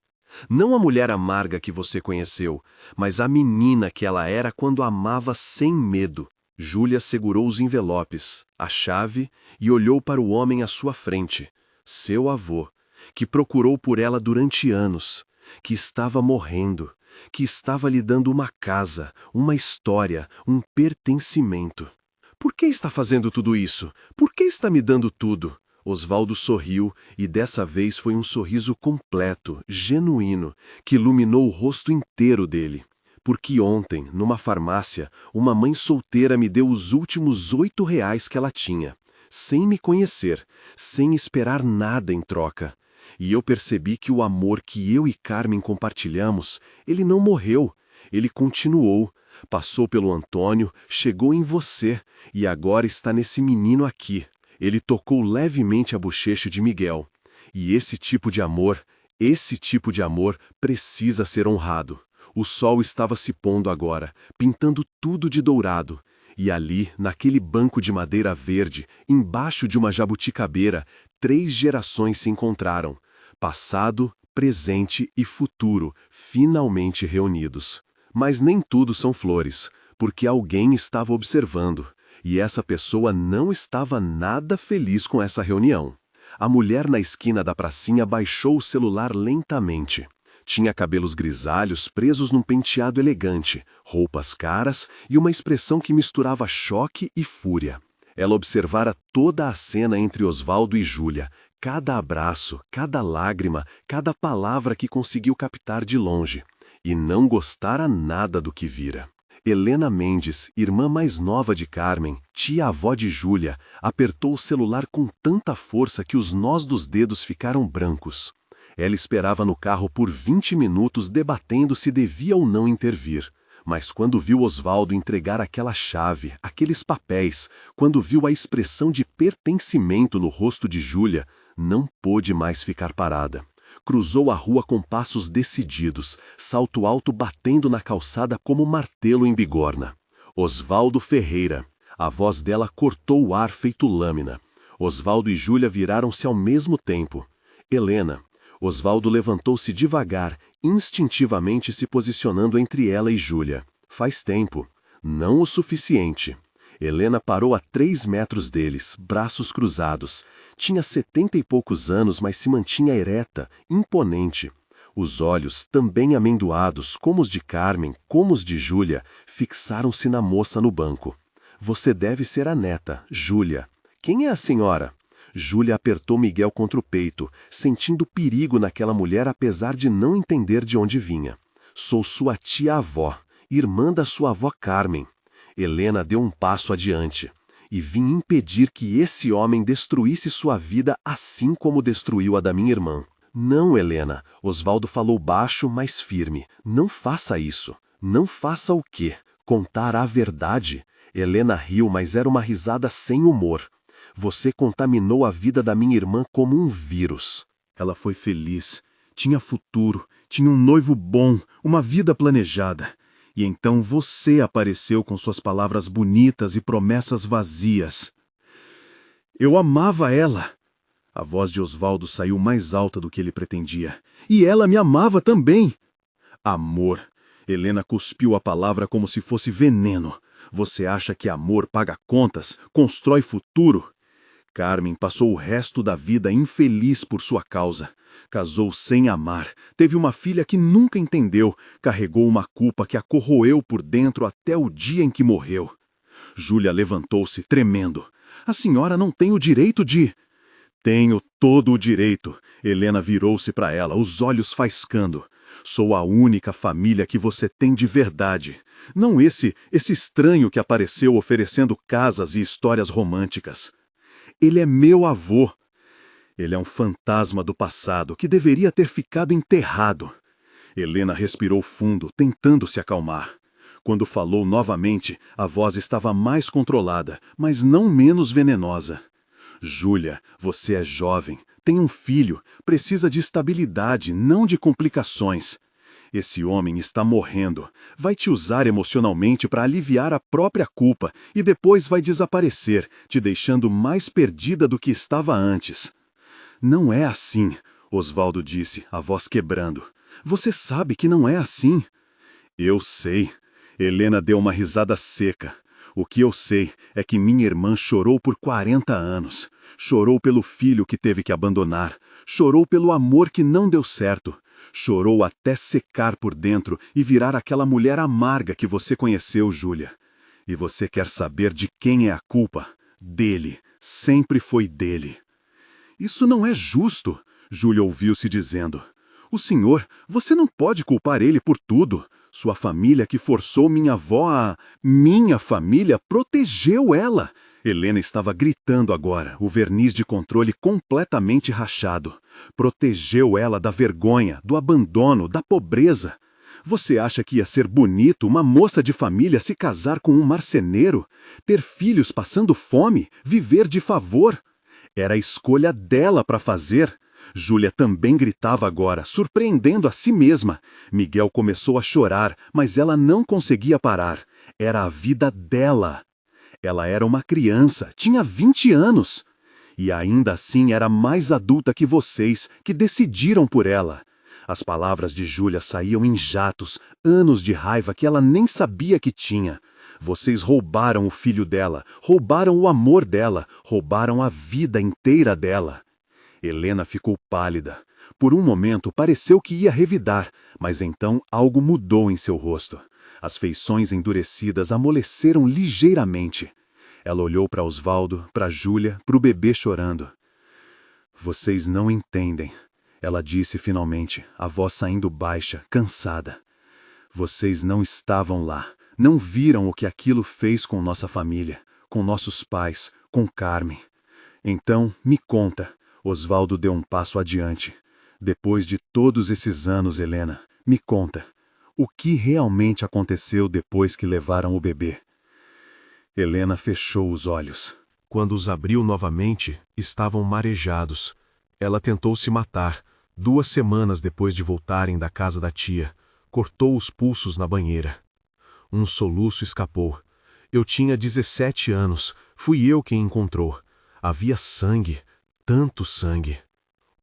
Speaker 2: Não a mulher amarga que você conheceu, mas a menina que ela era quando amava sem medo. Júlia segurou os envelopes, a chave e olhou para o homem à sua frente, seu avô, que procurou por ela durante anos, que estava morrendo, que estava lhe dando uma casa, uma história, um pertencimento. Por que está fazendo tudo isso? Por que está me dando tudo? Osvaldo sorriu, e dessa vez foi um sorriso completo, genuíno, que iluminou o rosto inteiro dele. Porque ontem, numa farmácia, uma mãe solteira me deu os últimos R$ 8 que ela tinha, sem me conhecer, sem esperar nada em troca. E eu percebi que o amor que eu e Carmen compartilhamos, ele não morreu, ele continuou, passou pelo Antônio, chegou em você, e agora está nesse menino aqui. Ele tocou levemente a bochecha de Miguel. E esse tipo de amor precisa ser honrado. O sol estava se pondo agora, pintando tudo de dourado. E ali, naquele banco de madeira verde, embaixo de uma jabuticabeira, 3 gerações se encontraram. Passado, presente e futuro, finalmente reunidos. Mas nem tudo são flores, porque alguém estava observando. E essa pessoa não estava nada feliz com essa reunião. A mulher na esquina da pracinha baixou o celular lentamente. Tinha cabelos grisalhos presos num penteado elegante, roupas caras e uma expressão que misturava choque e fúria. Ela observara toda a cena entre Osvaldo e Júlia, cada abraço, cada lágrima, cada palavra que conseguiu captar de longe, e não gostara nada do que vira. Helena Mendes, irmã mais nova de Carmen, tia-avó de Júlia, apertou o celular com tanta força que os nós dos dedos ficaram brancos. Ela esperava no carro por 20 minutos debatendo se devia ou não intervir. Mas quando viu Osvaldo entregar aquela chave, aqueles papéis, quando viu a expressão de pertencimento no rosto de Júlia, não pôde mais ficar parada. Cruzou a rua com passos decididos, salto alto batendo na calçada como martelo em bigorna. Osvaldo Ferreira. A voz dela cortou o ar feito lâmina. Osvaldo e Júlia viraram-se ao mesmo tempo. Helena. Osvaldo levantou-se devagar, instintivamente se posicionando entre ela e Júlia. Faz tempo. Não o suficiente. Helena parou a 3 metros deles, braços cruzados. Tinha 70 e poucos anos, mas se mantinha ereta, imponente. Os olhos, também amendoados, como os de Carmen, como os de Júlia, fixaram-se na moça no banco. Você deve ser a neta, Júlia. Quem é a senhora? Júlia apertou Miguel contra o peito, sentindo perigo naquela mulher apesar de não entender de onde vinha. Sou sua tia-avó, irmã da sua avó Carmen. Helena deu um passo adiante. E vim impedir que esse homem destruísse sua vida assim como destruiu a da minha irmã. Não, Helena. Osvaldo falou baixo, mas firme. Não faça isso. Não faça o quê? Contar a verdade? Helena riu, mas era uma risada sem humor. Você contaminou a vida da minha irmã como um vírus.
Speaker 3: Ela foi feliz. Tinha futuro. Tinha um noivo bom. Uma vida planejada. E então você apareceu com suas palavras bonitas e promessas vazias. Eu amava ela. A voz de Osvaldo saiu mais alta do que ele pretendia. E ela me amava também. Amor. Helena cuspiu a palavra como se fosse veneno. Você acha que amor paga contas, constrói futuro? Carmen passou o resto da vida infeliz por sua causa. Casou sem amar, teve uma filha que nunca entendeu, carregou uma culpa que a corroeu por dentro até o dia em que morreu. Júlia levantou-se tremendo. A senhora não tem o direito de... Tenho todo o direito. Helena virou-se para ela, os olhos faiscando. Sou a única família que você tem de verdade. Não esse estranho que apareceu oferecendo casas e histórias românticas. Ele é meu avô. Ele é um fantasma do passado que deveria ter ficado enterrado. Helena respirou fundo, tentando se acalmar. Quando falou novamente, a voz estava mais controlada, mas não menos venenosa. Júlia, você é jovem, tem um filho, precisa de estabilidade, não de complicações. Esse homem está morrendo. Vai te usar emocionalmente para aliviar a própria culpa e depois vai desaparecer, te deixando mais perdida do que estava antes. Não é assim, Osvaldo disse, a voz quebrando. Você sabe que não é assim. Eu sei. Helena deu uma risada seca. O que eu sei é que minha irmã chorou por 40 anos. Chorou pelo filho que teve que abandonar. Chorou pelo amor que não deu certo.
Speaker 2: Chorou até secar por dentro e virar aquela mulher amarga que você conheceu, Júlia. E você quer saber de quem é a culpa? Dele. Sempre foi dele. Isso não é justo, Júlia ouviu-se dizendo. O senhor, você não pode culpar ele por tudo. Sua família que forçou minha avó a... Minha família protegeu ela. Helena estava gritando agora, o verniz de controle completamente rachado. Protegeu ela da vergonha, do abandono, da pobreza. Você acha que ia ser bonito uma moça de família se casar com um marceneiro? Ter filhos passando fome? Viver de favor? Era a escolha dela para fazer. Júlia também gritava agora, surpreendendo a si mesma. Miguel começou a chorar, mas ela não conseguia parar. Era a vida dela. Ela era uma criança, tinha 20 anos. E ainda assim era mais adulta que vocês, que decidiram por ela. As palavras de Júlia saíam em jatos, anos de raiva que ela nem sabia que tinha. Vocês roubaram o filho dela, roubaram o amor dela, roubaram a vida inteira dela. Helena ficou pálida. Por um momento pareceu que ia revidar, mas então algo mudou em seu rosto. As feições endurecidas amoleceram ligeiramente. Ela olhou para Osvaldo, para Júlia, para o bebê chorando. Vocês não entendem, ela disse finalmente, a voz saindo baixa, cansada. Vocês não estavam lá, não viram o que aquilo fez com nossa família, com nossos pais, com Carmen. Então, me conta. Osvaldo deu um passo adiante. Depois de todos esses anos, Helena, me conta. O que realmente aconteceu depois que levaram o bebê? Helena fechou os olhos.
Speaker 1: Quando os abriu novamente, estavam marejados. Ela tentou se matar. 2 semanas depois de voltarem da casa da tia, cortou os pulsos na banheira. Um soluço escapou. Eu tinha 17 anos. Fui eu quem encontrou. Havia sangue, tanto sangue.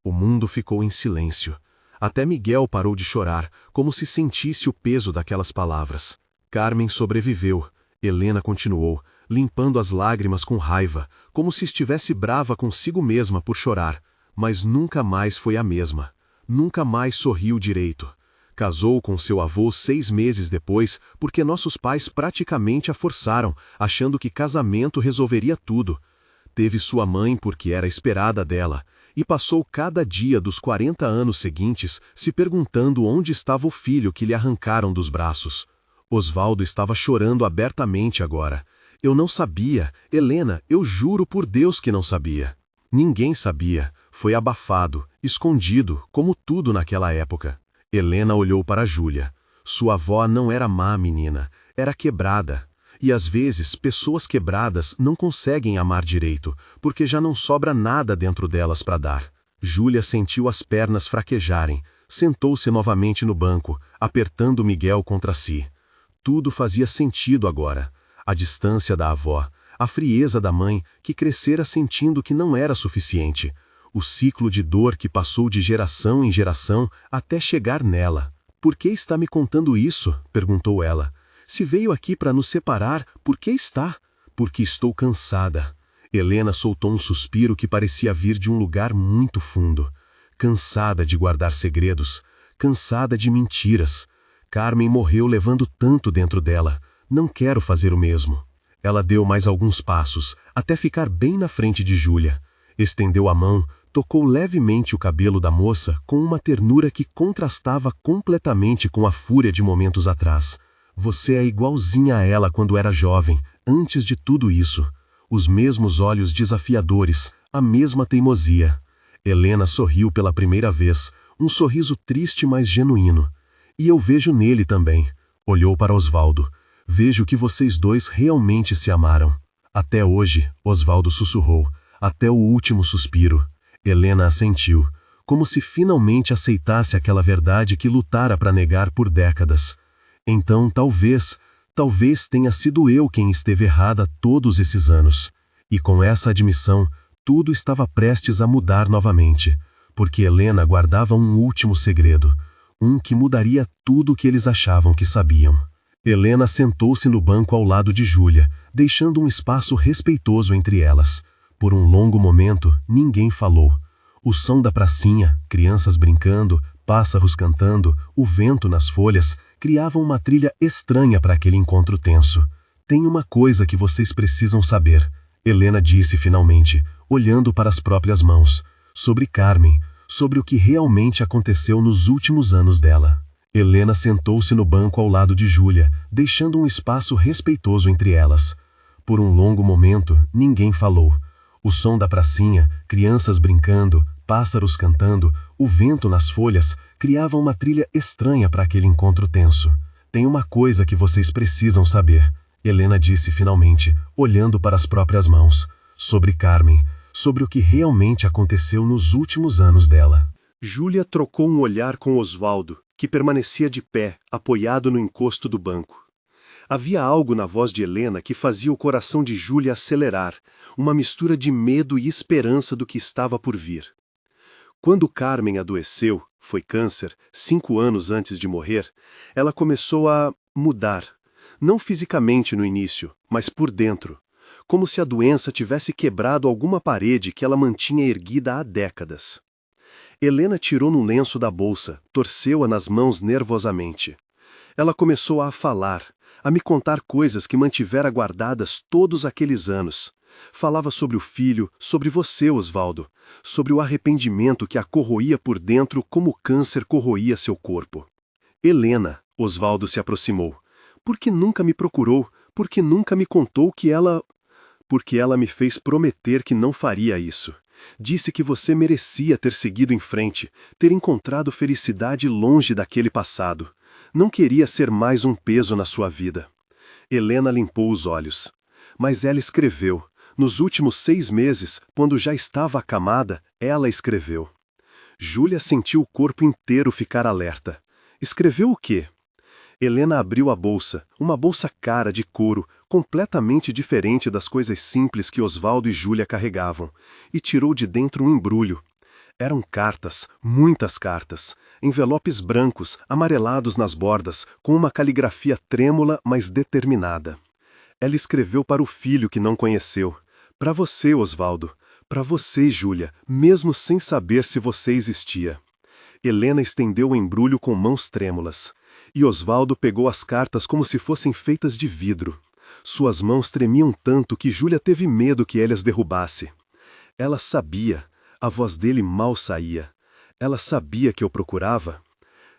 Speaker 1: O mundo ficou em silêncio. Até Miguel parou de chorar, como se sentisse o peso daquelas palavras. Carmen sobreviveu. Helena continuou, limpando as lágrimas com raiva, como se estivesse brava consigo mesma por chorar, mas nunca mais foi a mesma. Nunca mais sorriu direito. Casou com seu avô 6 meses depois, porque nossos pais praticamente a forçaram, achando que casamento resolveria tudo. Teve sua mãe porque era esperada dela, e passou cada dia dos 40 anos seguintes se perguntando onde estava o filho que lhe arrancaram dos braços. Osvaldo estava chorando abertamente agora. Eu não sabia, Helena, eu juro por Deus que não sabia. Ninguém sabia, foi abafado, escondido, como tudo naquela época. Helena olhou para Júlia. Sua avó não era má menina, era quebrada. E às vezes, pessoas quebradas não conseguem amar direito, porque já não sobra nada dentro delas para dar. Júlia sentiu as pernas fraquejarem, sentou-se novamente no banco, apertando Miguel contra si. Tudo fazia sentido agora. A distância da avó, a frieza da mãe, que crescera sentindo que não era suficiente. O ciclo de dor que passou de geração em geração até chegar nela. «Por que está me contando isso?» perguntou ela. «Se veio aqui para nos separar, por que está?» «Porque estou cansada». Helena soltou um suspiro que parecia vir de um lugar muito fundo. Cansada de guardar segredos, cansada de mentiras. Carmen morreu levando tanto dentro dela. Não quero fazer o mesmo. Ela deu mais alguns passos, até ficar bem na frente de Júlia. Estendeu a mão, tocou levemente o cabelo da moça com uma ternura que contrastava completamente com a fúria de momentos atrás. Você é igualzinha a ela quando era jovem, antes de tudo isso. Os mesmos olhos desafiadores, a mesma teimosia. Helena sorriu pela primeira vez, um sorriso triste, mas genuíno. E eu vejo nele também. Olhou para Osvaldo. Vejo que vocês dois realmente se amaram. Até hoje, Osvaldo sussurrou, até o último suspiro. Helena assentiu, como se finalmente aceitasse aquela verdade que lutara para negar por décadas. Então, talvez tenha sido eu quem esteve errada todos esses anos. E com essa admissão, tudo estava prestes a mudar novamente, porque Helena guardava um último segredo, um que mudaria tudo o que eles achavam que sabiam. Helena sentou-se no banco ao lado de Júlia, deixando um espaço respeitoso entre elas. Por um longo momento, ninguém falou. O som da pracinha, crianças brincando, pássaros cantando, o vento nas folhas, criavam uma trilha estranha para aquele encontro tenso. Tem uma coisa que vocês precisam saber, Helena disse finalmente, olhando para as próprias mãos. Sobre Carmen, sobre o que realmente aconteceu nos últimos anos dela. Helena sentou-se no banco ao lado de Júlia, deixando um espaço respeitoso entre elas. Por um longo momento, ninguém falou. O som da pracinha, crianças brincando, pássaros cantando, o vento nas folhas, criavam uma trilha estranha para aquele encontro tenso. Tem uma coisa que vocês precisam saber, Helena disse finalmente, olhando para as próprias mãos. Sobre Carmen, sobre o que realmente aconteceu nos últimos anos dela.
Speaker 2: Júlia trocou um olhar com Osvaldo, que permanecia de pé, apoiado no encosto do banco. Havia algo na voz de Helena que fazia o coração de Júlia acelerar, uma mistura de medo e esperança do que estava por vir. Quando Carmen adoeceu, foi câncer, 5 anos antes de morrer, ela começou a mudar. Não fisicamente no início, mas por dentro. Como se a doença tivesse quebrado alguma parede que ela mantinha erguida há décadas. Helena tirou um lenço da bolsa, torceu-a nas mãos nervosamente. Ela começou a falar, a me contar coisas que mantivera guardadas todos aqueles anos. Falava sobre o filho, sobre você, Osvaldo, sobre o arrependimento que a corroía por dentro como o câncer corroía seu corpo. Helena, Osvaldo se aproximou. Por que nunca me procurou? Por que nunca me contou que ela... Porque ela me fez prometer que não faria isso. Disse que você merecia ter seguido em frente, ter encontrado felicidade longe daquele passado. Não queria ser mais um peso na sua vida. Helena limpou os olhos. Mas ela escreveu. Nos últimos 6 meses, quando já estava acamada, ela escreveu. Júlia sentiu o corpo inteiro ficar alerta. Escreveu o quê? Helena abriu a bolsa, uma bolsa cara de couro, completamente diferente das coisas simples que Osvaldo e Júlia carregavam, e tirou de dentro um embrulho. Eram cartas, muitas cartas, envelopes brancos, amarelados nas bordas, com uma caligrafia trêmula, mas determinada. Ela escreveu para o filho que não conheceu. Para você, Osvaldo. Para você, Júlia, mesmo sem saber se você existia. Helena estendeu o embrulho com mãos trêmulas. E Osvaldo pegou as cartas como se fossem feitas de vidro. Suas mãos tremiam tanto que Júlia teve medo que ele as derrubasse. Ela sabia. A voz dele mal saía. Ela sabia que eu procurava?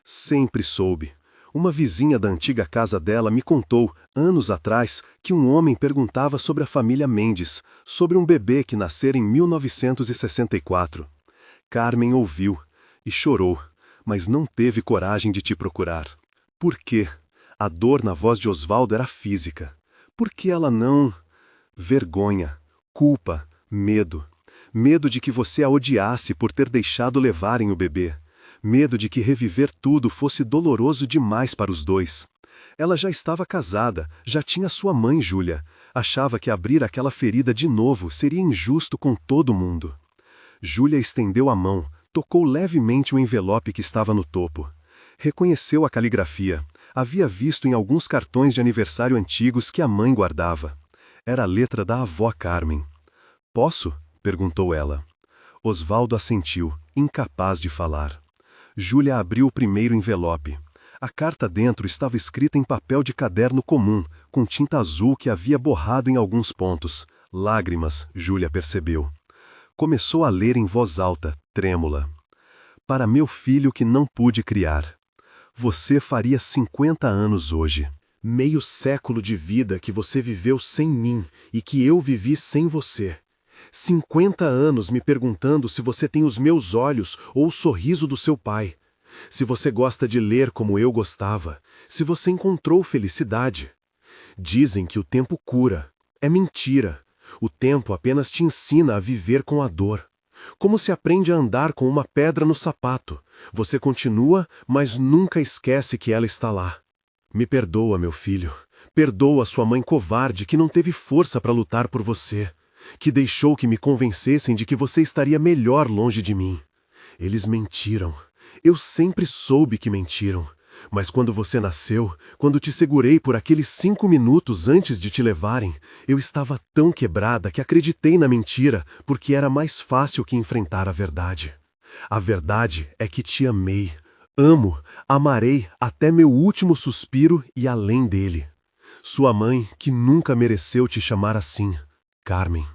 Speaker 2: Sempre soube. Uma vizinha da antiga casa dela me contou, anos atrás, que um homem perguntava sobre a família Mendes, sobre um bebê que nascera em 1964. Carmen ouviu e chorou, mas não teve coragem de te procurar. Por quê? A dor na voz de Osvaldo era física. Por que ela não... Vergonha, culpa, medo. Medo de que você a odiasse por ter deixado levarem o bebê. Medo de que reviver tudo fosse doloroso demais para os dois. Ela já estava casada, já tinha sua mãe, Júlia. Achava que abrir aquela ferida de novo seria injusto com todo mundo. Júlia estendeu a mão, tocou levemente o envelope que estava no topo. Reconheceu a caligrafia. Havia visto em alguns cartões de aniversário antigos que a mãe guardava. Era a letra da avó Carmen. Posso? Perguntou ela. Osvaldo assentiu, incapaz de falar. Júlia abriu o primeiro envelope. A carta dentro estava escrita em papel de caderno comum, com tinta azul que havia borrado em alguns pontos. Lágrimas, Júlia percebeu. Começou a ler em voz alta, trêmula. Para meu filho que não pude criar. Você faria 50 anos hoje. Meio século de vida que você viveu sem mim e que eu vivi sem você. 50 anos me perguntando se você tem os meus olhos ou o sorriso do seu pai. Se você gosta de ler como eu gostava. Se você encontrou felicidade. Dizem que o tempo cura. É mentira. O tempo apenas te ensina a viver com a dor. Como se aprende a andar com uma pedra no sapato. Você continua, mas nunca esquece que ela está lá. Me perdoa, meu filho. Perdoa sua mãe covarde que não teve força para lutar por você. Que deixou que me convencessem de que você estaria melhor longe de mim. Eles mentiram. Eu sempre soube que mentiram. Mas quando você nasceu, quando te segurei por aqueles 5 minutos antes de te levarem, eu estava tão quebrada que acreditei na mentira, porque era mais fácil que enfrentar a verdade. A verdade é que te amei,
Speaker 1: Amo, amarei até meu último suspiro e além dele. Sua mãe, que nunca mereceu te chamar assim, Carmen.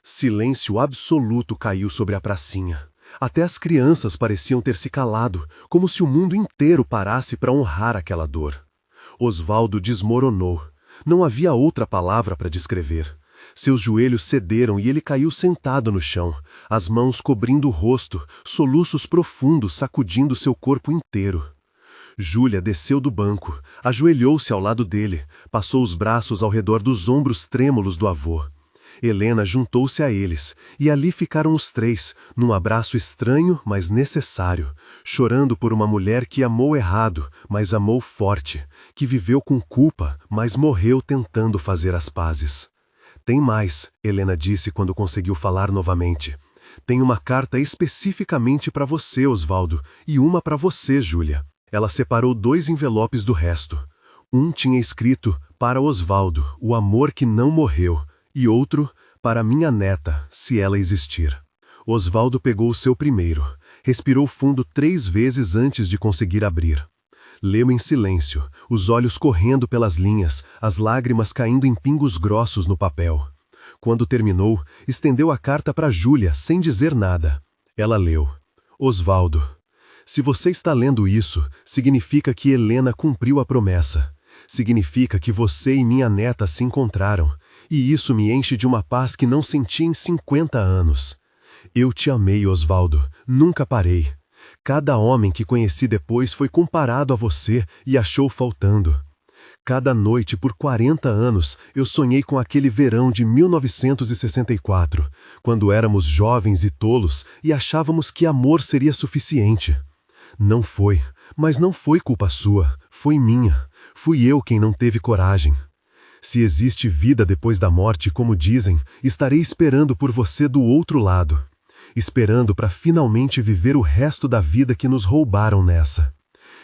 Speaker 1: Silêncio absoluto caiu sobre a pracinha. Até as crianças pareciam ter se calado, como se o mundo inteiro parasse para honrar aquela dor. Osvaldo desmoronou. Não havia outra palavra para descrever. Seus joelhos cederam e ele caiu sentado no chão, as mãos cobrindo o rosto, soluços profundos sacudindo seu corpo inteiro. Júlia desceu do banco, ajoelhou-se ao lado dele, passou os braços ao redor dos ombros trêmulos do avô. Helena juntou-se a eles, e ali ficaram os três, num abraço estranho, mas necessário, chorando por uma mulher que amou errado, mas amou forte, que viveu com culpa, mas morreu tentando fazer as pazes. Tem mais, Helena disse quando conseguiu falar novamente. Tem uma carta especificamente para você, Osvaldo, e uma para você, Júlia. Ela separou 2 envelopes do resto. Um tinha escrito, para Osvaldo, o amor que não morreu, e outro, para minha neta, se ela existir. Osvaldo pegou o seu primeiro, respirou fundo 3 vezes antes de conseguir abrir. Leu em silêncio, os olhos correndo pelas linhas, as lágrimas caindo em pingos grossos no papel. Quando terminou, estendeu a carta para Júlia, sem dizer nada. Ela leu. Osvaldo, se você está lendo isso, significa que Helena cumpriu a promessa. Significa que você e minha neta se encontraram, e isso me enche de uma paz que não senti em 50 anos. Eu te amei, Osvaldo, nunca parei. Cada homem que conheci depois foi comparado a você e achou faltando. Cada noite por 40 anos eu sonhei com aquele verão de 1964, quando éramos jovens e tolos e achávamos que amor seria suficiente. Não foi, mas não foi culpa sua, foi minha. Fui eu quem não teve coragem. Se existe vida depois da morte, como dizem, estarei esperando por você do outro lado. Esperando para finalmente viver o resto da vida que nos roubaram nessa.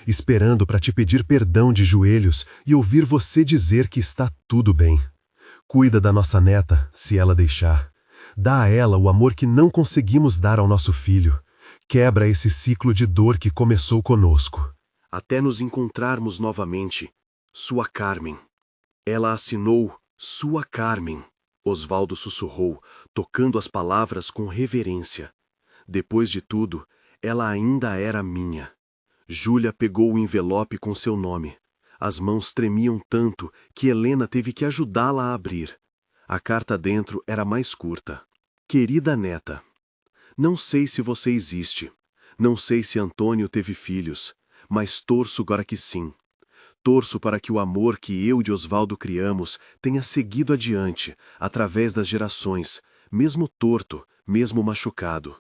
Speaker 1: Esperando para te pedir perdão de joelhos e ouvir você dizer que está tudo bem. Cuida da nossa neta, se ela deixar. Dá a ela o amor que não conseguimos dar ao nosso filho. Quebra esse ciclo de dor que começou conosco.
Speaker 3: Até nos encontrarmos novamente, sua Carmen. Ela assinou, sua Carmen. Osvaldo sussurrou, tocando as palavras com reverência. Depois de tudo, ela ainda era minha. Júlia pegou o envelope com seu nome. As mãos tremiam tanto que Helena teve que ajudá-la a abrir. A carta dentro era mais curta. Querida neta, não sei se você existe. Não sei se Antônio teve filhos, mas torço agora que sim. Torço para que o amor que eu e Osvaldo criamos tenha seguido adiante, através das gerações, mesmo torto, mesmo machucado.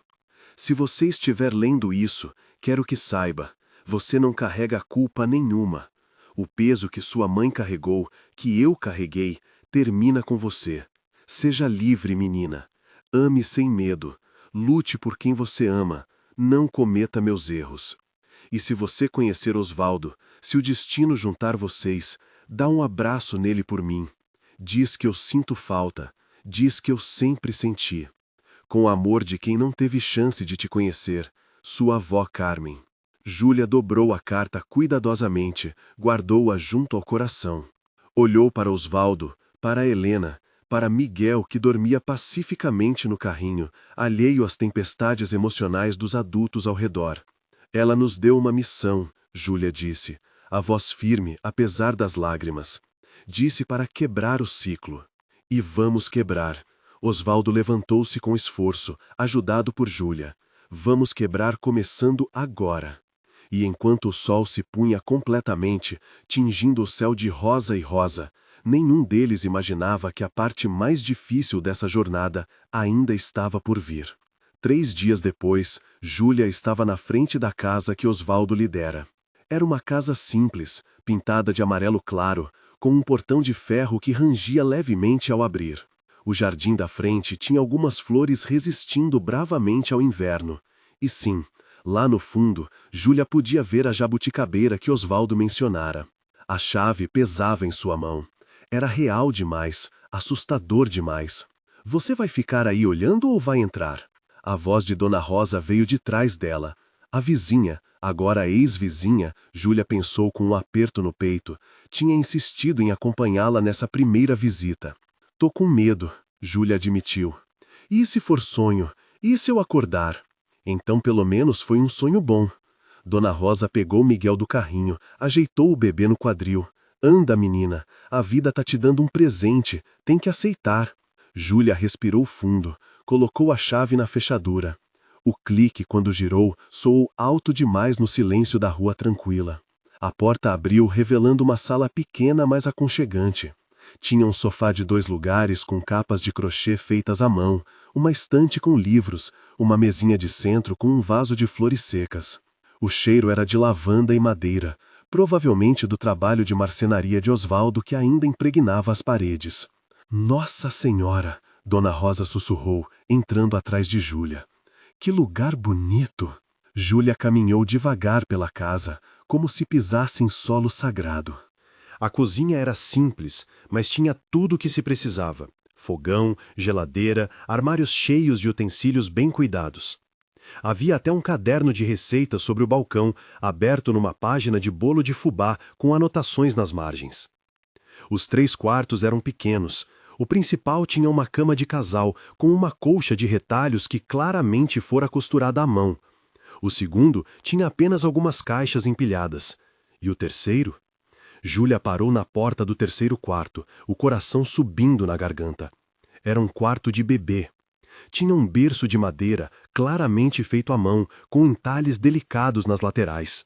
Speaker 3: Se você estiver lendo isso, quero que saiba, você não carrega culpa nenhuma. O peso que sua mãe carregou, que eu carreguei, termina com você. Seja livre, menina. Ame sem medo. Lute por quem você ama. Não cometa meus erros. E se você conhecer Osvaldo, se o destino juntar vocês, dá um abraço nele por mim. Diz que eu sinto falta. Diz que eu sempre senti. Com o amor de quem não teve chance de te conhecer, sua avó Carmen. Júlia dobrou a carta cuidadosamente, guardou-a junto ao coração. Olhou para Osvaldo, para Helena, para Miguel que dormia pacificamente no carrinho, alheio às tempestades emocionais dos adultos ao redor. Ela nos deu uma missão, Júlia disse, a voz firme apesar das lágrimas. Disse para quebrar o ciclo. E vamos quebrar. Osvaldo levantou-se com esforço, ajudado por Júlia. Vamos quebrar começando agora. E enquanto o sol se punha completamente, tingindo o céu de rosa e rosa, nenhum deles imaginava que a parte mais difícil dessa jornada ainda estava por vir. 3 dias depois, Júlia estava na frente da casa que Osvaldo lhe dera. Era uma casa simples, pintada de amarelo claro, com um portão de ferro que rangia levemente ao abrir. O jardim da frente tinha algumas flores resistindo bravamente ao inverno. E sim, lá no fundo, Júlia podia ver a jabuticabeira que Osvaldo mencionara. A chave pesava em sua mão. Era real demais, assustador demais. Você vai ficar aí olhando ou vai entrar? A voz de Dona Rosa veio de trás dela. A vizinha,
Speaker 2: Agora a ex-vizinha, Júlia pensou com um aperto no peito, tinha insistido em acompanhá-la nessa primeira visita. Tô com medo, Júlia admitiu. E se for sonho? E se eu acordar? Então pelo menos foi um sonho bom. Dona Rosa pegou Miguel do carrinho, ajeitou o bebê no quadril. Anda, menina, a vida tá te dando um presente, tem que aceitar. Júlia respirou fundo, colocou a chave na fechadura. O clique, quando girou, soou alto demais no silêncio da rua tranquila. A porta abriu, revelando uma sala pequena, mas aconchegante. Tinha um sofá de 2 lugares com capas de crochê feitas à mão, uma estante com livros, uma mesinha de centro com um vaso de flores secas. O cheiro era de lavanda e madeira, provavelmente do trabalho de marcenaria de Osvaldo que ainda impregnava as paredes. Nossa Senhora! Dona Rosa sussurrou, entrando atrás de Júlia. Que lugar bonito! Júlia caminhou devagar pela casa, como se pisasse em solo sagrado.
Speaker 3: A cozinha era simples, mas tinha tudo o que se precisava. Fogão, geladeira, armários cheios de utensílios bem cuidados. Havia até um caderno de receitas sobre o balcão, aberto numa página de bolo de fubá com anotações nas margens. Os 3 quartos eram pequenos. O principal tinha uma cama de casal, com uma colcha de retalhos que claramente fora costurada à mão. O segundo tinha apenas algumas caixas empilhadas. E o terceiro? Júlia parou na porta do 3º quarto, o coração subindo na garganta. Era um quarto de bebê. Tinha um berço de madeira, claramente feito à mão, com entalhes delicados nas laterais.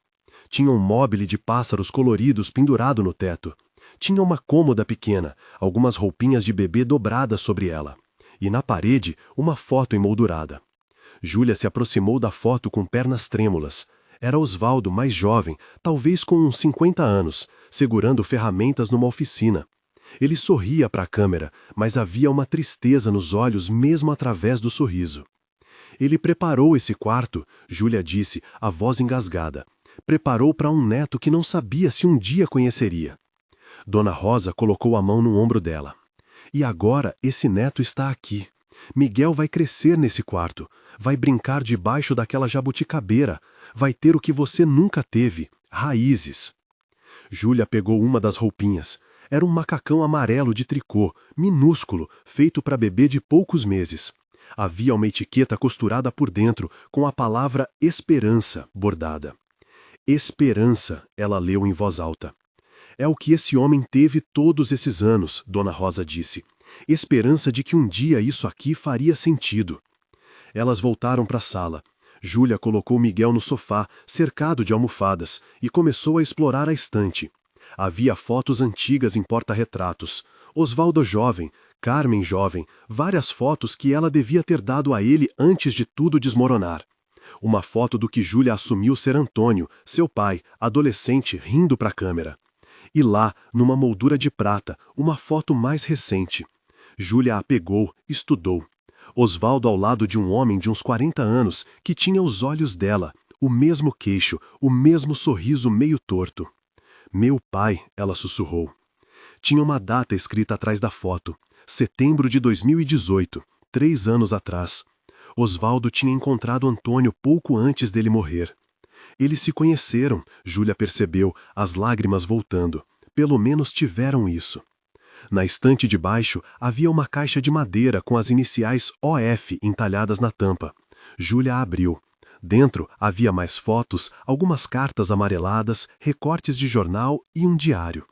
Speaker 3: Tinha um móbile de pássaros coloridos pendurado no teto. Tinha uma cômoda pequena, algumas roupinhas de bebê dobradas sobre ela. E na parede, uma foto emoldurada. Júlia se aproximou da foto com pernas trêmulas. Era Osvaldo, mais jovem, talvez com uns 50 anos, segurando ferramentas numa oficina. Ele sorria para a câmera, mas havia uma tristeza nos olhos mesmo através do sorriso. Ele preparou esse quarto, Júlia disse, a voz engasgada. Preparou para um neto que não sabia se um dia conheceria. Dona Rosa colocou a mão no ombro dela. E agora esse neto está aqui. Miguel vai crescer nesse quarto. Vai brincar debaixo daquela jabuticabeira. Vai ter o que você nunca teve, raízes. Júlia pegou uma das roupinhas. Era um macacão amarelo de tricô, minúsculo, feito para bebê de poucos meses. Havia uma etiqueta costurada por dentro, com a palavra esperança bordada. Esperança, ela leu em voz alta. É o que esse homem teve todos esses anos, Dona Rosa disse. Esperança de que um dia isso aqui faria sentido. Elas voltaram para a sala. Júlia colocou Miguel no sofá, cercado de almofadas, e começou a explorar a estante. Havia fotos antigas em porta-retratos. Osvaldo jovem, Carmen jovem, várias fotos que ela devia ter dado a ele antes de tudo desmoronar. Uma foto do que Júlia assumiu ser Antônio, seu pai, adolescente, rindo para a câmera. E lá, numa moldura de prata, uma foto mais recente. Júlia a pegou, estudou. Osvaldo ao lado de um homem de uns 40 anos que tinha os olhos dela, o mesmo queixo, o mesmo sorriso meio torto. Meu pai, ela sussurrou. Tinha uma data escrita atrás da foto. Setembro de 2018, 3 anos atrás. Osvaldo tinha encontrado Antônio pouco antes dele morrer. Eles se conheceram, Júlia percebeu, as lágrimas voltando. Pelo menos tiveram isso. Na estante de baixo havia uma caixa de madeira com as iniciais OF entalhadas na tampa. Júlia a abriu. Dentro havia mais fotos, algumas cartas amareladas, recortes de jornal e um diário.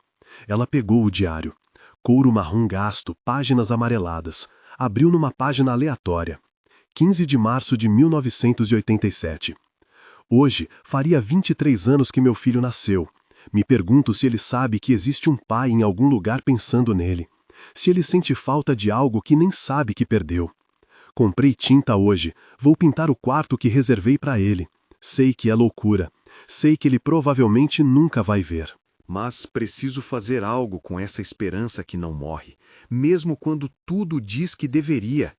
Speaker 3: Ela pegou o diário. Couro marrom gasto, páginas amareladas. Abriu numa página aleatória. 15 de março de 1987. Hoje faria 23 anos que meu filho nasceu. Me pergunto se ele sabe que existe um pai em algum lugar pensando nele. Se ele sente falta de algo que nem sabe que perdeu. Comprei tinta hoje. Vou pintar o quarto que reservei para ele. Sei que é loucura. Sei que ele provavelmente nunca vai ver. Mas preciso fazer algo com essa esperança que não morre, mesmo quando tudo diz que deveria.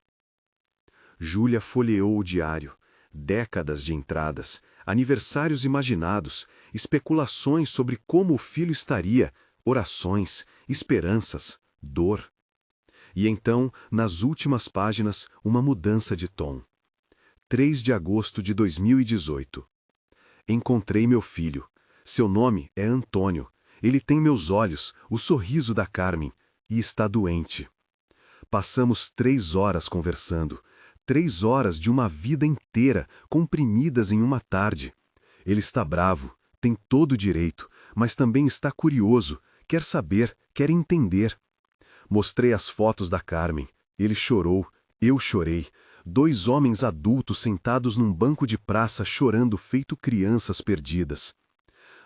Speaker 3: Júlia folheou o diário. Décadas de entradas, aniversários imaginados, especulações sobre como o filho estaria, orações, esperanças, dor. E então, nas últimas páginas, uma mudança de tom. 3 de agosto de 2018.
Speaker 2: Encontrei meu filho. Seu nome é Antônio. Ele tem meus olhos, o sorriso da Carmen, e está doente. Passamos 3 horas conversando. 3 horas de uma vida inteira, comprimidas em uma tarde. Ele está bravo, tem todo o direito, mas também está curioso, quer saber, quer entender. Mostrei as fotos da Carmen. Ele chorou, eu chorei. 2 homens adultos sentados num banco de praça chorando feito crianças perdidas.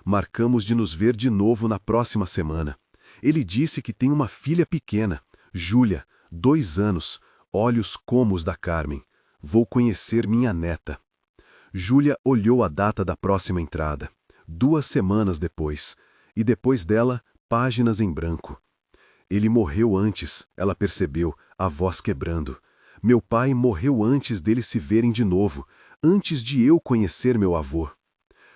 Speaker 2: Marcamos de nos ver de novo na próxima semana. Ele disse que tem uma filha pequena, Júlia, 2 anos, olhos como os da Carmen. Vou conhecer minha neta. Júlia olhou a data da próxima entrada. 2 semanas depois. E depois dela, páginas em branco. Ele morreu antes, ela percebeu, a voz quebrando. Meu pai morreu antes deles se verem de novo, antes de eu conhecer meu avô.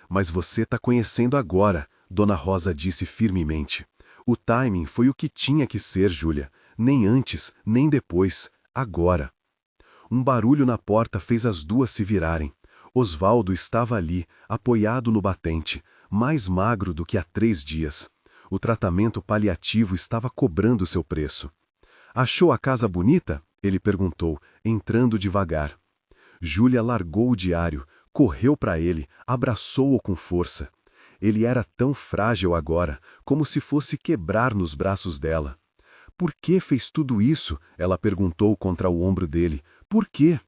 Speaker 2: Mas você está conhecendo agora, Dona Rosa disse firmemente. O timing foi o que tinha que ser, Júlia. Nem antes, nem depois, agora. Um barulho na porta fez as 2 se virarem. Osvaldo estava ali, apoiado no batente, mais magro do que há 3 dias. O tratamento paliativo estava cobrando seu preço. Achou a casa bonita? Ele perguntou, entrando devagar. Júlia largou o diário, correu para ele, abraçou-o com força. Ele era tão frágil agora, como se fosse quebrar nos braços dela. Por que fez tudo isso? Ela perguntou contra o ombro dele. Por quê?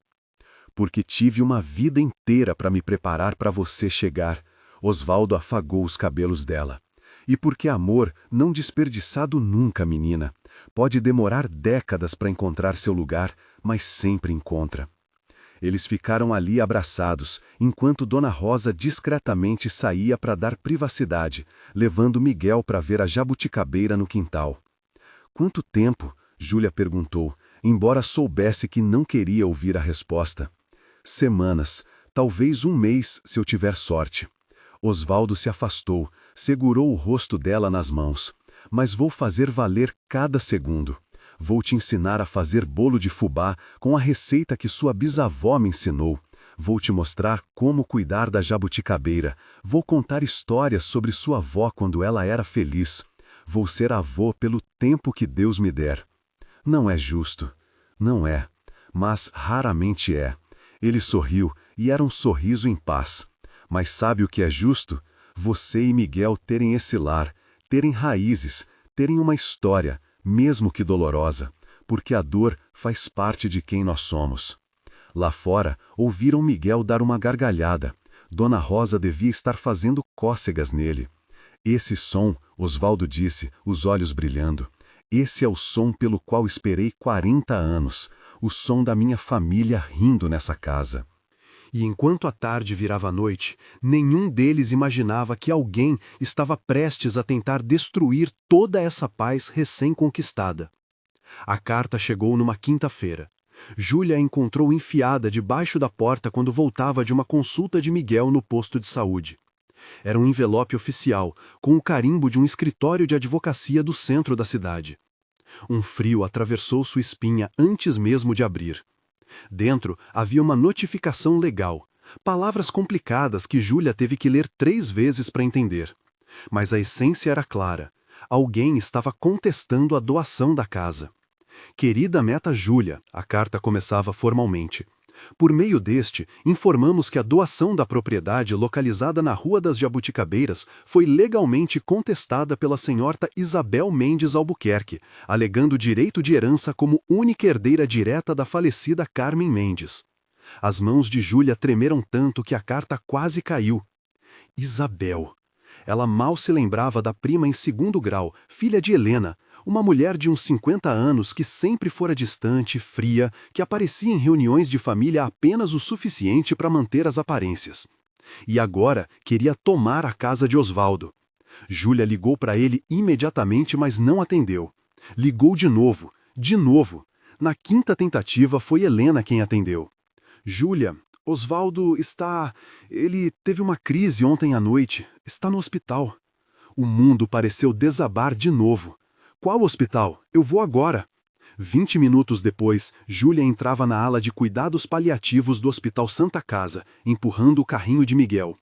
Speaker 2: Porque tive uma vida inteira para me preparar para você chegar. Osvaldo afagou os cabelos dela. E porque amor não desperdiçado nunca, menina. Pode demorar décadas para encontrar seu lugar, mas sempre encontra. Eles ficaram ali abraçados, enquanto Dona Rosa discretamente saía para dar privacidade, levando Miguel para ver a jabuticabeira no quintal. Quanto tempo? Júlia perguntou, embora soubesse que não queria ouvir a resposta. Semanas, talvez 1 mês, se eu tiver sorte. Osvaldo se afastou, segurou o rosto dela nas mãos. Mas vou fazer valer cada segundo. Vou te ensinar a fazer bolo de fubá com a receita que sua bisavó me ensinou. Vou te mostrar como cuidar da jabuticabeira. Vou contar histórias sobre sua avó quando ela era feliz. Vou ser avô pelo tempo que Deus me der. Não é justo. Não é. Mas raramente é. Ele sorriu, e era um sorriso em paz. Mas sabe o que é justo? Você e Miguel terem esse lar, terem raízes, terem uma história, mesmo que dolorosa, porque a dor faz parte de quem nós somos. Lá fora, ouviram Miguel dar uma gargalhada. Dona Rosa devia estar fazendo cócegas nele. Esse som, Osvaldo disse, os olhos brilhando. Esse é o som pelo qual esperei 40 anos, o som da minha família rindo nessa casa. E enquanto a tarde virava noite, nenhum deles imaginava que alguém estava prestes a tentar destruir toda essa paz recém-conquistada. A carta chegou numa quinta-feira. Júlia a encontrou enfiada debaixo da porta quando voltava de uma consulta de Miguel no posto de saúde. Era um envelope oficial, com o carimbo de um escritório de advocacia do centro da cidade. Um frio atravessou sua espinha antes mesmo de abrir. Dentro havia uma notificação legal, palavras complicadas que Júlia teve que ler 3 vezes para entender. Mas a essência era clara. Alguém estava contestando a doação da casa. Querida Meta Júlia, a carta começava formalmente. Por meio deste, informamos que a doação da propriedade localizada na Rua das Jabuticabeiras foi legalmente contestada pela senhorita Isabel Mendes Albuquerque, alegando direito de herança como única herdeira direta da falecida Carmen Mendes. As mãos de Júlia tremeram tanto que a carta quase caiu. Isabel. Ela mal se lembrava da prima em 2º grau, filha de Helena, uma mulher de uns 50 anos que sempre fora distante, fria, que aparecia em reuniões de família apenas o suficiente para manter as aparências. E agora queria tomar a casa de Osvaldo. Júlia ligou para ele imediatamente, mas não atendeu. Ligou de novo, de novo. Na 5ª tentativa foi Helena quem atendeu. Júlia, Osvaldo está... Ele teve uma crise ontem à noite. Está no hospital. O mundo pareceu desabar de novo. Qual hospital? Eu vou agora. 20 minutos depois, Júlia entrava na ala de cuidados paliativos do Hospital Santa Casa, empurrando o carrinho de Miguel.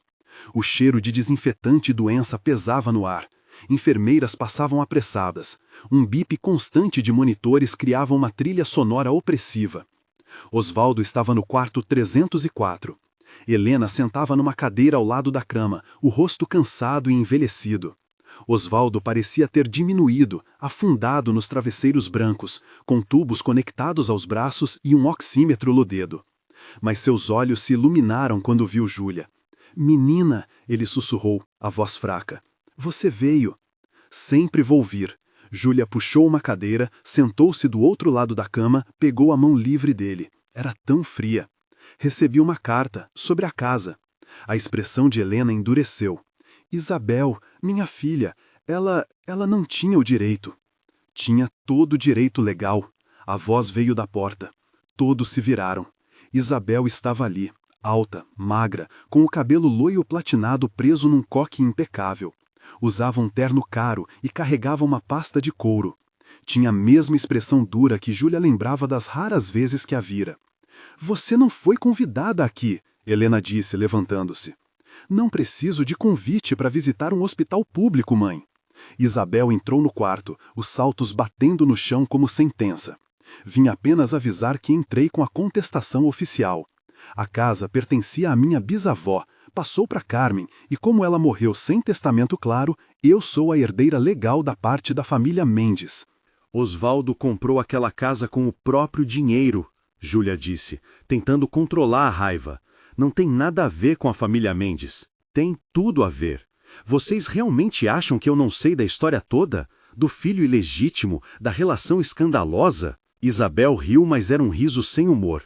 Speaker 2: O cheiro de desinfetante e doença pesava no ar. Enfermeiras passavam apressadas. Um bip constante de monitores criava uma trilha sonora opressiva. Osvaldo estava no quarto 304. Helena sentava numa cadeira ao lado da cama, o rosto cansado e envelhecido. Osvaldo parecia ter diminuído, afundado nos travesseiros brancos, com tubos conectados aos braços e um oxímetro no dedo. Mas seus olhos se iluminaram quando viu Júlia. "Menina", ele sussurrou, a voz fraca. "Você veio." "Sempre vou vir." Júlia puxou uma cadeira, sentou-se do outro lado da cama, pegou a mão livre dele. Era tão fria. "Recebi uma carta, sobre a casa." A expressão de Helena endureceu. "Isabel, minha filha, ela não tinha o direito." Tinha todo o direito legal. A voz veio da porta. Todos se viraram. Isabel estava ali, alta, magra, com o cabelo loiro platinado preso num coque impecável. Usava um terno caro e carregava uma pasta de couro. Tinha a mesma expressão dura que Júlia lembrava das raras vezes que a vira. "Você não foi convidada aqui", Helena disse, levantando-se. "Não preciso de convite para visitar um hospital público, mãe." Isabel entrou no quarto, os saltos batendo no chão como sentença. "Vim apenas avisar que entrei com a contestação oficial. A casa pertencia à minha bisavó, passou para Carmen, e como ela morreu sem testamento claro, eu sou a herdeira legal da parte da família Mendes."
Speaker 3: Osvaldo comprou aquela casa com o próprio dinheiro, Júlia disse, tentando controlar a raiva. "Não tem nada a ver com a família Mendes. Tem tudo a ver. Vocês realmente acham que eu não sei da história toda? Do filho ilegítimo, da relação escandalosa?" Isabel riu, mas era um riso sem humor.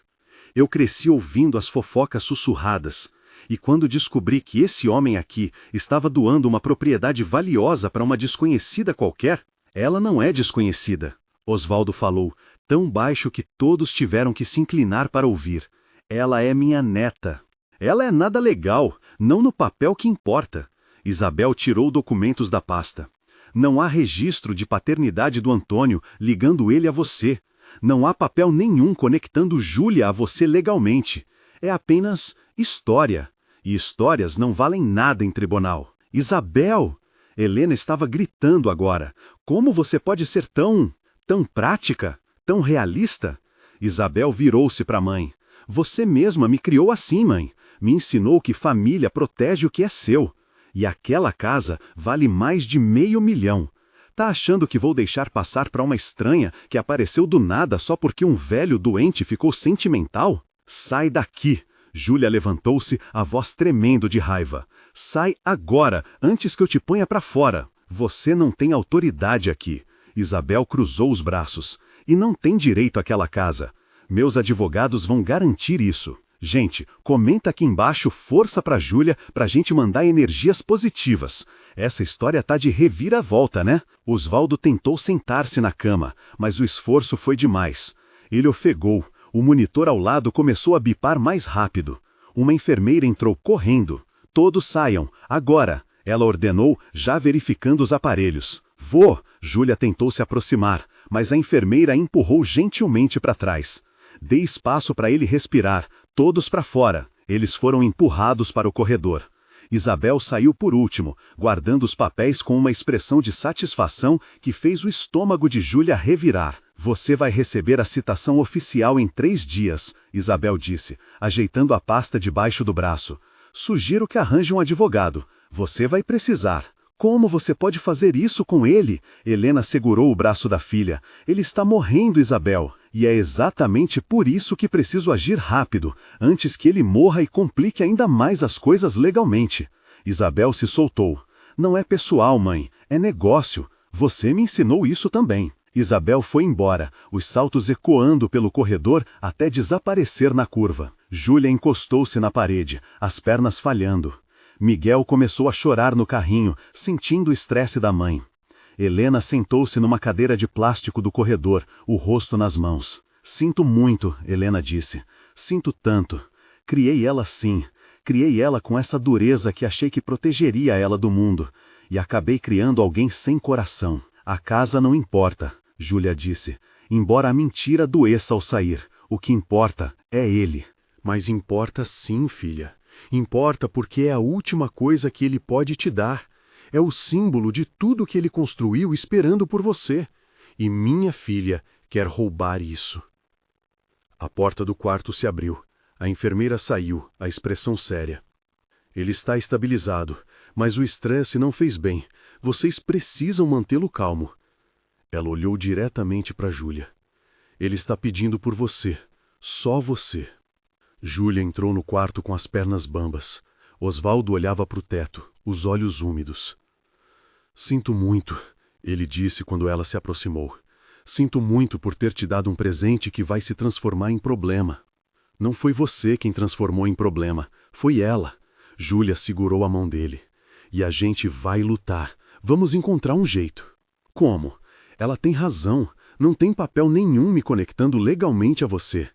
Speaker 3: "Eu cresci ouvindo as fofocas sussurradas. E quando descobri que esse homem aqui estava doando uma propriedade valiosa para uma desconhecida qualquer..." "Ela não é desconhecida", Osvaldo falou, tão baixo que todos tiveram que se inclinar para ouvir. "Ela é minha neta." "Ela é nada legal, não no papel que importa." Isabel tirou documentos da pasta. "Não há registro de paternidade do Antônio ligando ele a você. Não há papel nenhum conectando Júlia a você legalmente. É apenas história. E histórias não valem nada em tribunal." "Isabel!" Helena estava gritando agora. "Como você pode ser tão prática, tão realista?" Isabel virou-se para a mãe. "Você mesma me criou assim, mãe. Me ensinou que família protege o que é seu. E aquela casa vale mais de R$500 mil. Tá achando que vou deixar passar para uma estranha que apareceu do nada só porque um velho doente ficou sentimental? Sai daqui!" Júlia levantou-se, a voz tremendo de raiva. "Sai agora, antes que eu te ponha para fora. Você não tem autoridade aqui." Isabel cruzou os braços. "E não tem direito àquela casa. Meus advogados vão garantir isso. Gente, comenta aqui embaixo força para Júlia pra gente mandar energias positivas. Essa história tá de reviravolta, né?" Osvaldo tentou sentar-se na cama, mas o esforço foi demais. Ele ofegou. O monitor ao lado começou a bipar mais rápido. Uma enfermeira entrou correndo. "Todos saiam, agora!" ela ordenou, já verificando os aparelhos. "Vou!" Júlia tentou se aproximar, mas a enfermeira a empurrou gentilmente para trás. "Dê espaço para ele respirar, todos para fora." Eles foram empurrados para o corredor. Isabel saiu por último, guardando os papéis com uma expressão de satisfação que fez o estômago de Júlia revirar. "Você vai receber a citação oficial em 3 dias, Isabel disse, ajeitando a pasta debaixo do braço. "Sugiro que arranje um advogado. Você vai precisar." "Como você pode fazer isso com ele?" Helena segurou o braço da filha. "Ele está morrendo, Isabel. E é exatamente por isso que preciso agir rápido, antes que ele morra e complique ainda mais as coisas legalmente." Isabel se soltou. "Não é pessoal, mãe. É negócio. Você me ensinou isso também." Isabel foi embora, os saltos ecoando pelo corredor até desaparecer na curva. Júlia encostou-se na parede, as pernas falhando. Miguel começou a chorar no carrinho, sentindo o estresse da mãe. Helena sentou-se numa cadeira de plástico do corredor, o rosto nas mãos. "Sinto muito", Helena disse. "Sinto tanto. Criei ela assim. Criei ela com essa dureza que achei que protegeria ela do mundo. E acabei criando alguém sem coração. A casa não importa", Júlia disse. "Embora a mentira doeça ao sair, o que importa é ele." "Mas importa sim, filha.
Speaker 1: Importa porque é a última coisa que ele pode te dar. É o símbolo de tudo que ele construiu esperando por você. E minha filha quer roubar isso. A porta do quarto se abriu. A enfermeira saiu, a expressão séria. Ele está estabilizado, mas o estresse não fez bem. Vocês precisam mantê-lo calmo. Ela olhou diretamente para Júlia. Ele está pedindo por você. Só você. Júlia entrou no quarto com as pernas bambas. Osvaldo olhava para o teto, os olhos úmidos. Sinto muito, ele disse quando ela se aproximou. Sinto muito por ter te dado um presente que vai se transformar em problema. Não foi você quem transformou em problema, foi ela. Júlia segurou a mão dele. E a gente vai lutar. Vamos encontrar um jeito. Como? Ela tem razão. Não tem papel nenhum me conectando legalmente a você.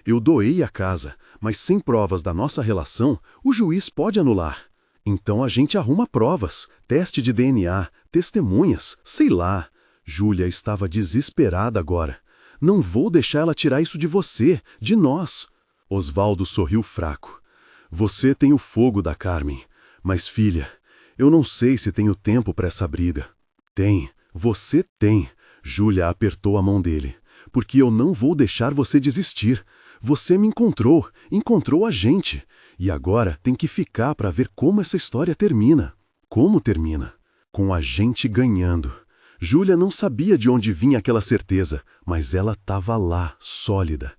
Speaker 1: Eu doei a casa, mas sem provas da nossa relação, o juiz pode anular. Então a gente arruma provas, teste de DNA, testemunhas, sei lá. Júlia estava desesperada agora. Não vou deixar ela tirar isso de você, de nós. Osvaldo sorriu fraco. Você tem o fogo da Carmen. Mas, filha, eu não sei se tenho tempo para essa briga. Tem, você tem. Júlia apertou a mão dele. Porque eu não vou deixar você desistir. Você me encontrou, encontrou a gente. E agora tem que ficar para ver como essa história termina. Como termina? Com a gente ganhando. Júlia não sabia de onde vinha aquela certeza, mas ela estava lá, sólida.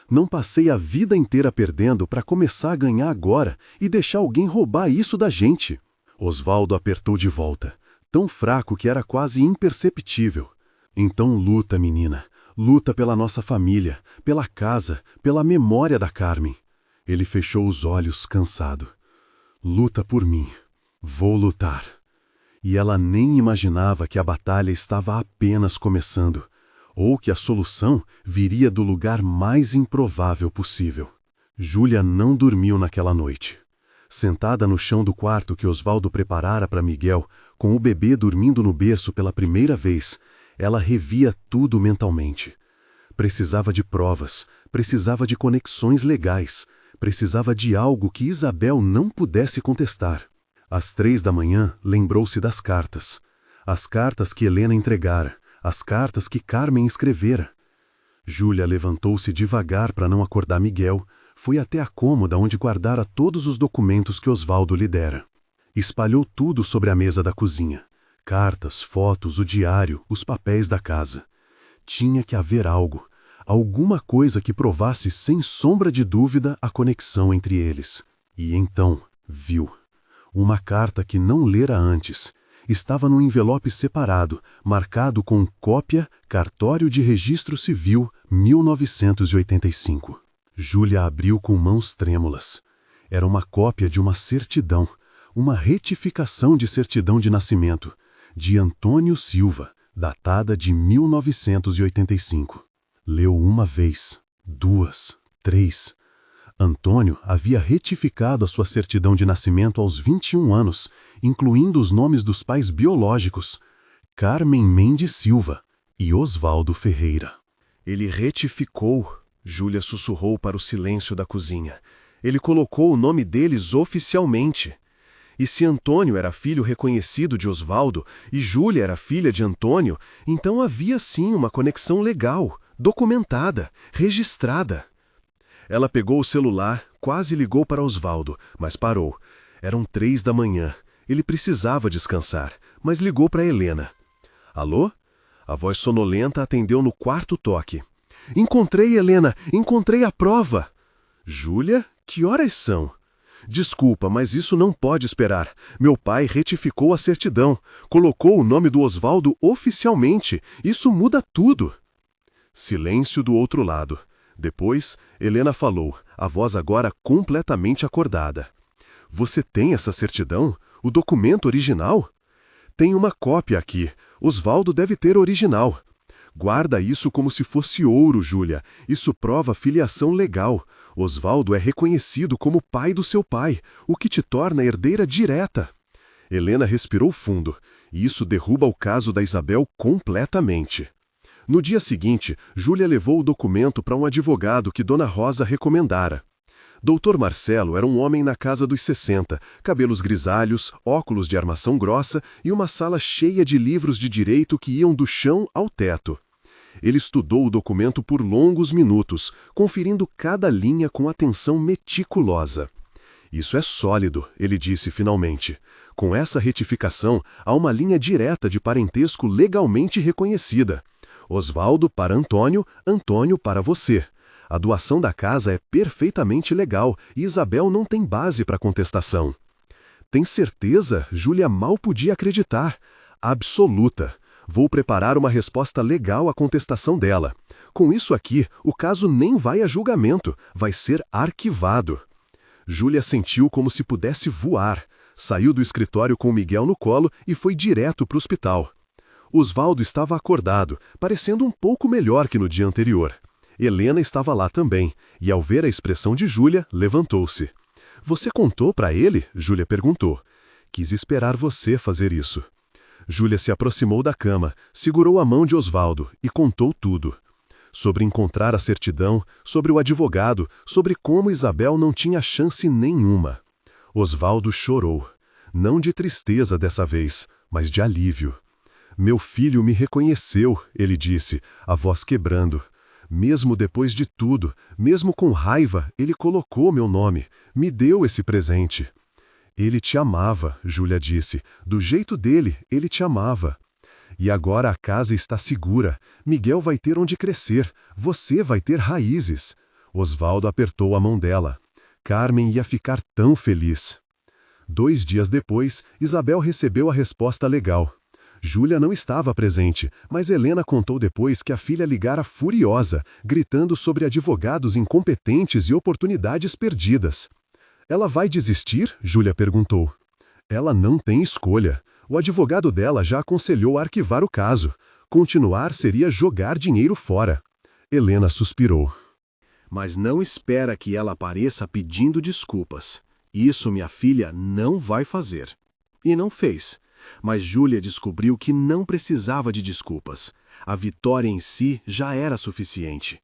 Speaker 1: Não passei a vida inteira perdendo para começar a ganhar agora e deixar alguém roubar isso da gente. Osvaldo apertou de volta, tão fraco que era quase imperceptível. Então luta, menina. Luta pela nossa família, pela casa, pela memória da Carmen. Ele fechou os olhos, cansado. Luta por mim. Vou lutar. E ela nem imaginava que a batalha estava apenas começando, ou que a solução viria do lugar mais improvável possível. Júlia não dormiu naquela noite. Sentada no chão do quarto que Osvaldo preparara para Miguel, com o bebê dormindo no berço pela primeira vez, ela revia tudo mentalmente. Precisava de provas, precisava de conexões legais, precisava de algo que Isabel não pudesse contestar. Às 3 da manhã, lembrou-se das cartas. As cartas que Helena entregara, as cartas que Carmen escrevera. Júlia levantou-se devagar para não acordar Miguel, foi até a cômoda onde guardara todos os documentos que Osvaldo lhe dera. Espalhou tudo sobre a mesa da cozinha. Cartas, fotos, o diário, os papéis da casa. Tinha que haver algo, alguma coisa que provasse sem sombra de dúvida a conexão entre eles. E então viu. Uma carta que não lera antes. Estava num envelope separado, marcado com cópia, Cartório de Registro Civil, 1985. Júlia abriu com mãos trêmulas. Era uma cópia de uma certidão, uma retificação de certidão de nascimento, de Antônio Silva, datada de 1985. Leu uma vez, 2, 3. Antônio havia retificado a sua certidão de nascimento aos 21 anos, incluindo os nomes dos pais biológicos, Carmen Mendes Silva e Osvaldo Ferreira.
Speaker 3: Ele retificou, Júlia sussurrou para o silêncio da cozinha. Ele colocou o nome deles oficialmente. E se Antônio era filho reconhecido de Osvaldo e Júlia era filha de Antônio, então havia sim uma conexão legal, documentada, registrada. Ela pegou o celular, quase ligou para Osvaldo, mas parou. Eram 3 da manhã. Ele precisava descansar, mas ligou para Helena. Alô? A voz sonolenta atendeu no 4º toque. Encontrei, Helena! Encontrei a prova! Júlia? Que horas são? Desculpa, mas isso não pode esperar. Meu pai retificou a certidão. Colocou o nome do Osvaldo oficialmente. Isso muda tudo. Silêncio do outro lado. Depois, Helena falou, a voz agora completamente acordada. Você tem essa certidão? O documento original? Tem uma cópia aqui. Osvaldo deve ter o original. Guarda isso como se fosse ouro, Júlia. Isso prova filiação legal. Osvaldo é reconhecido como pai do seu pai, o que te torna herdeira direta. Helena respirou fundo. Isso derruba o caso da Isabel completamente. No dia seguinte, Júlia levou o documento para um advogado que Dona Rosa recomendara.
Speaker 2: Doutor Marcelo era um homem na casa dos 60, cabelos grisalhos, óculos de armação grossa e uma sala cheia de livros de direito que iam do chão ao teto. Ele estudou o documento por longos minutos, conferindo cada linha com atenção meticulosa. Isso é sólido, ele disse finalmente. Com essa retificação, há uma linha direta de parentesco legalmente reconhecida. Osvaldo para Antônio, Antônio para você. A doação da casa é perfeitamente legal e Isabel não tem base para contestação. Tem certeza? Júlia mal podia acreditar. Absoluta. Vou preparar uma resposta legal à contestação dela. Com isso aqui, o caso nem vai a julgamento, vai ser arquivado. Júlia sentiu como se pudesse voar. Saiu do escritório com Miguel no colo e foi direto para o hospital. Osvaldo estava acordado, parecendo um pouco melhor que no dia anterior. Helena estava lá também, e ao ver a expressão de Júlia, levantou-se. Você contou para ele? Júlia perguntou. Quis esperar você fazer isso. Júlia se aproximou da cama, segurou a mão de Osvaldo e contou tudo. Sobre encontrar a certidão, sobre o advogado, sobre como Isabel não tinha chance nenhuma. Osvaldo chorou. Não de tristeza dessa vez, mas de alívio. Meu filho me reconheceu, ele disse, a voz quebrando. Mesmo depois de tudo, mesmo com raiva, ele colocou meu nome, me deu esse presente. Ele te amava, Júlia disse. Do jeito dele, ele te amava. E agora a casa está segura. Miguel vai ter onde crescer. Você vai ter raízes. Osvaldo apertou a mão dela. Carmen ia ficar tão feliz. 2 dias depois, Isabel recebeu a resposta legal. Júlia não estava presente, mas Helena contou depois que a filha ligara furiosa, gritando sobre advogados incompetentes e oportunidades perdidas. Ela vai desistir? Júlia perguntou. Ela não tem escolha. O advogado dela já aconselhou a arquivar o caso. Continuar seria jogar dinheiro fora. Helena suspirou.
Speaker 3: Mas não espera que ela apareça pedindo desculpas. Isso minha filha não vai fazer. E não fez. Mas Júlia descobriu que não precisava de desculpas. A vitória em si já era suficiente.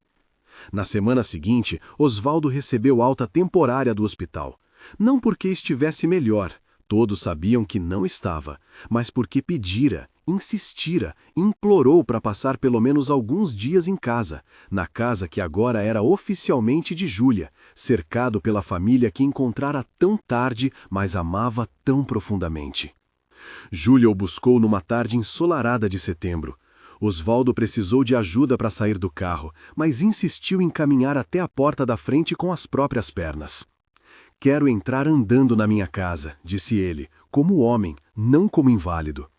Speaker 3: Na semana seguinte, Osvaldo recebeu alta temporária do hospital. Não porque estivesse melhor, todos sabiam que não estava, mas porque pedira, insistira, implorou para passar pelo menos alguns dias em casa, na casa que agora era oficialmente de Júlia, cercado pela família que encontrara tão tarde, mas amava tão profundamente. Júlia o buscou numa tarde ensolarada de setembro. Osvaldo precisou de ajuda para sair do carro, mas insistiu em caminhar até a porta da frente com as próprias pernas. Quero entrar andando na minha casa, disse ele, como homem, não como inválido.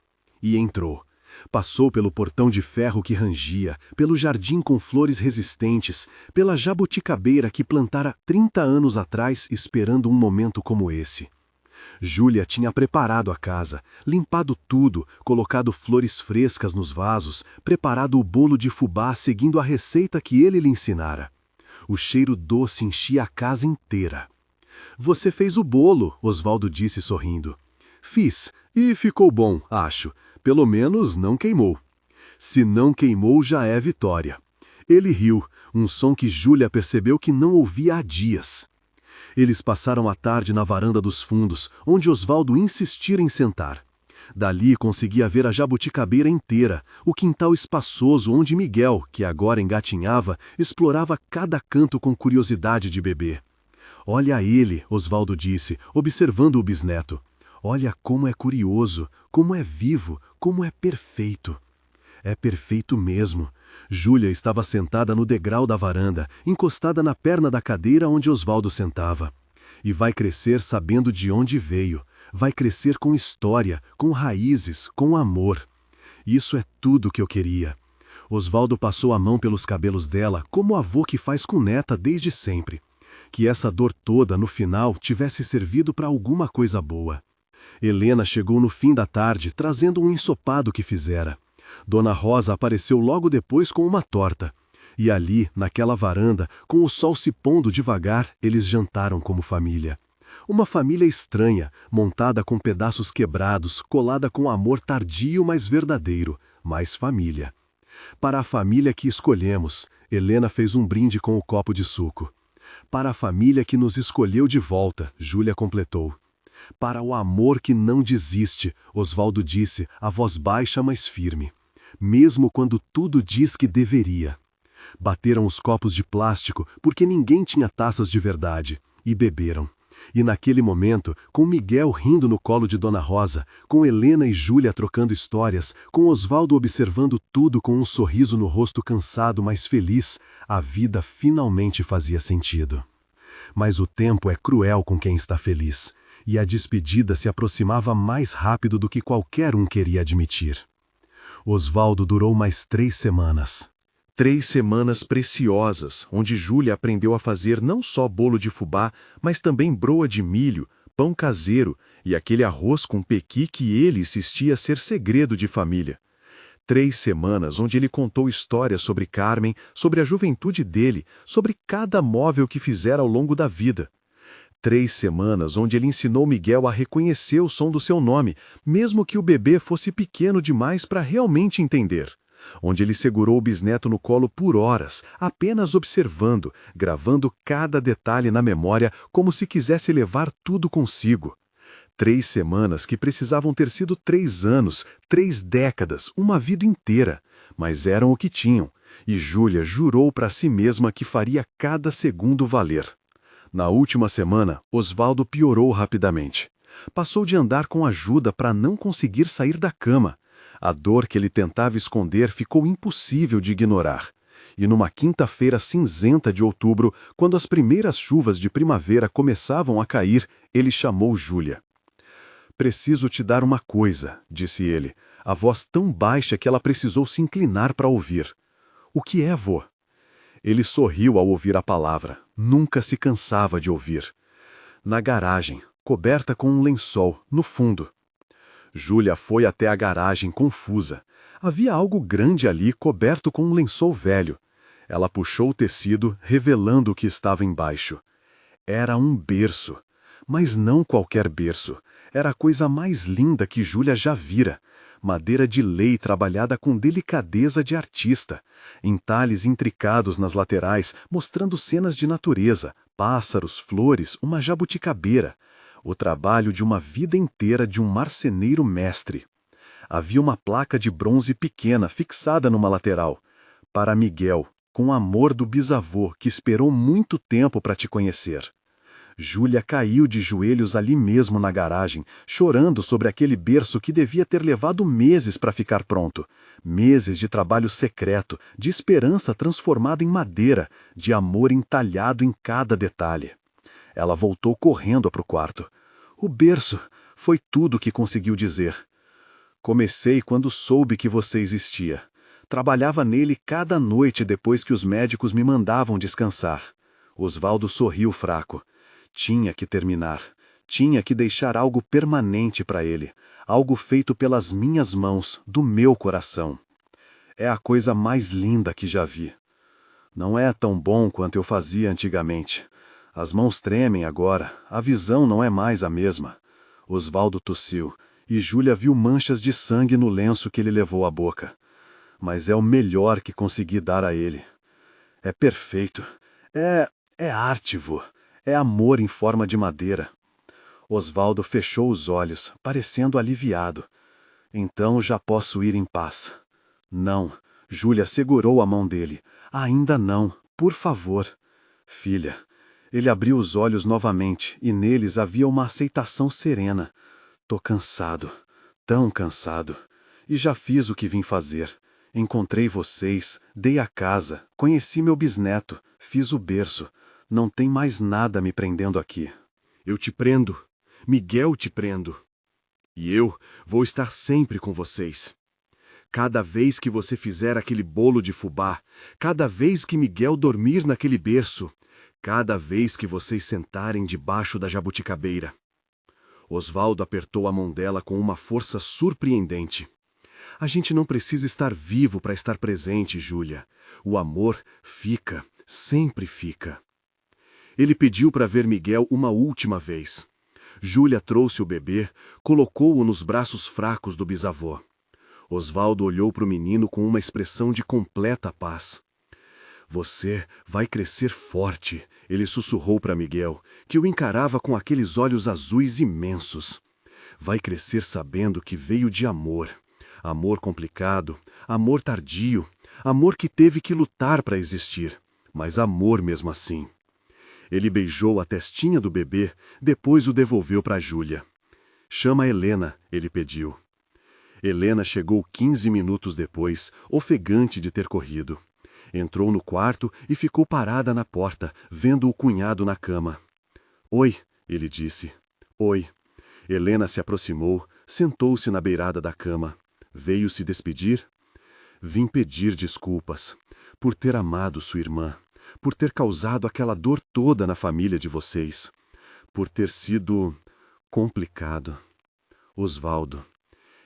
Speaker 3: E entrou. Passou pelo portão de ferro que rangia, pelo jardim com flores resistentes, pela jabuticabeira que plantara 30 anos atrás esperando um momento como esse. Júlia tinha preparado a casa, limpado tudo, colocado flores frescas nos vasos, preparado o bolo de fubá seguindo a receita que ele lhe ensinara. O cheiro doce enchia a casa inteira. Você fez o bolo, Osvaldo disse sorrindo. Fiz, e ficou bom, acho. Pelo menos não queimou. Se não queimou, já é vitória. Ele riu, um som que Júlia percebeu que não ouvia há dias. Eles passaram a tarde na varanda dos fundos, onde Osvaldo insistira em sentar. Dali conseguia ver a jabuticabeira inteira, o quintal espaçoso onde Miguel, que agora engatinhava, explorava cada canto com curiosidade de bebê. Olha ele, Osvaldo disse, observando o bisneto. Olha como é curioso, como é vivo, como é perfeito. É perfeito mesmo. Júlia estava sentada no degrau da varanda, encostada na perna da cadeira onde Osvaldo sentava. E vai crescer sabendo de onde veio. Vai crescer com história, com raízes, com amor. Isso é tudo que eu queria. Osvaldo passou a mão pelos cabelos dela, como o avô que faz com neta desde sempre. Que essa dor toda, no final, tivesse servido para alguma coisa boa. Helena chegou no fim da tarde, trazendo um ensopado que fizera. Dona Rosa apareceu logo depois com uma torta. E ali, naquela varanda, com o sol se pondo devagar, eles jantaram como família. Uma família estranha, montada com pedaços quebrados, colada com amor tardio, mas verdadeiro, mais família. Para a família que escolhemos, Helena fez um brinde com o copo de suco.
Speaker 1: Para a família que nos escolheu de volta, Júlia completou. Para o amor que não desiste, Osvaldo disse, a voz baixa mas firme. Mesmo quando tudo diz que deveria. Bateram os copos de plástico porque ninguém tinha taças de verdade, e beberam. E naquele momento, com Miguel rindo no colo de Dona Rosa, com Helena e Júlia trocando histórias, com Osvaldo observando tudo com um sorriso no rosto cansado, mas feliz, a vida finalmente fazia sentido. Mas o tempo é cruel com quem está feliz, e a despedida se aproximava mais rápido do que qualquer um queria admitir. Osvaldo durou mais 3 semanas.
Speaker 3: 3 semanas preciosas, onde Júlia aprendeu a fazer não só bolo de fubá, mas também broa de milho, pão caseiro e aquele arroz com pequi que ele insistia ser segredo de família. 3 semanas onde ele contou histórias sobre Carmen, sobre a juventude dele, sobre cada móvel que fizera ao longo da vida. 3 semanas onde ele ensinou Miguel a reconhecer o som do seu nome, mesmo que o bebê fosse pequeno demais para realmente entender. Onde ele segurou o bisneto no colo por horas, apenas observando, gravando cada detalhe na memória como se quisesse levar tudo consigo. 3 semanas que precisavam ter sido 3 anos, 3 décadas, uma vida inteira, mas eram o que tinham, e Júlia jurou para si mesma que faria cada segundo valer. Na última semana, Osvaldo piorou rapidamente. Passou de andar com ajuda para não conseguir sair da cama. A dor que ele tentava esconder ficou impossível de ignorar. E numa quinta-feira cinzenta de outubro, quando as primeiras chuvas de primavera começavam a cair, ele chamou Júlia. "Preciso te dar uma coisa", disse ele, a voz tão baixa que ela precisou se inclinar para ouvir. "O que é, vô?" Ele sorriu ao ouvir a palavra. Nunca se cansava de ouvir. "Na garagem, coberta com um lençol, no fundo." Júlia foi até a garagem confusa. Havia algo grande ali coberto com um lençol velho. Ela puxou o tecido, revelando o que estava embaixo. Era um berço. Mas não qualquer berço. Era a coisa mais linda que Júlia já vira. Madeira de lei trabalhada com delicadeza de artista. Entalhes intricados nas laterais, mostrando cenas de natureza, pássaros, flores, uma jabuticabeira. O trabalho de uma vida inteira de um marceneiro mestre. Havia uma placa de bronze pequena fixada numa lateral. "Para Miguel, com amor do bisavô que esperou muito tempo para te conhecer." Júlia caiu de joelhos ali mesmo na garagem, chorando sobre aquele berço que devia ter levado meses para ficar pronto. Meses de trabalho secreto, de esperança transformada em madeira, de amor entalhado em cada detalhe. Ela voltou correndo para o quarto. "O berço", foi tudo o que conseguiu dizer. "Comecei quando soube que você existia. Trabalhava nele cada noite depois que os médicos me mandavam descansar." Osvaldo sorriu fraco. Tinha que terminar. Tinha que deixar algo permanente para ele. Algo feito pelas minhas mãos, do meu coração. "É a coisa mais linda que já vi. Não é tão bom quanto eu fazia antigamente. As mãos tremem agora, a visão não é mais a mesma." Osvaldo tossiu, e Júlia viu manchas de sangue no lenço que ele levou à boca. "Mas é o melhor que consegui dar a ele. É perfeito. É arte, vô. É amor em forma de madeira." Osvaldo fechou os olhos, parecendo aliviado. "Então já posso ir em paz." "Não." Júlia segurou a mão dele. "Ainda não. Por favor." "Filha." Ele abriu os olhos novamente, e neles havia uma aceitação serena. "Tô cansado. Tão cansado. E já fiz o que vim fazer. Encontrei vocês, dei a casa, conheci meu bisneto, fiz o berço. Não tem mais nada me prendendo aqui." "Eu te prendo. Miguel te prendo. E eu vou estar sempre com vocês. Cada vez que você fizer aquele bolo de fubá, cada vez que Miguel dormir naquele berço, cada vez que vocês sentarem debaixo da jabuticabeira." Osvaldo apertou a mão dela com uma força surpreendente. "A gente não precisa estar vivo para estar presente, Júlia. O amor fica, sempre fica." Ele pediu para ver Miguel uma última vez. Júlia trouxe o bebê, colocou-o nos braços fracos do bisavô. Osvaldo olhou para o menino com uma expressão de completa paz.
Speaker 2: Você vai crescer forte, ele sussurrou para Miguel, que o encarava com aqueles olhos azuis imensos. Vai crescer sabendo que veio de amor. Amor complicado, amor tardio, amor que teve que lutar para existir, mas amor mesmo assim. Ele beijou a testinha do bebê, depois o devolveu para Júlia. Chama Helena, ele pediu. Helena chegou 15 minutos depois, ofegante de ter corrido. Entrou no quarto e ficou parada na porta, vendo o cunhado na cama. Oi, ele disse. Oi. Helena se aproximou, sentou-se na beirada da cama. Veio se despedir? Vim pedir desculpas por ter amado sua irmã, por ter causado aquela dor toda na família de vocês, por ter sido complicado. Osvaldo.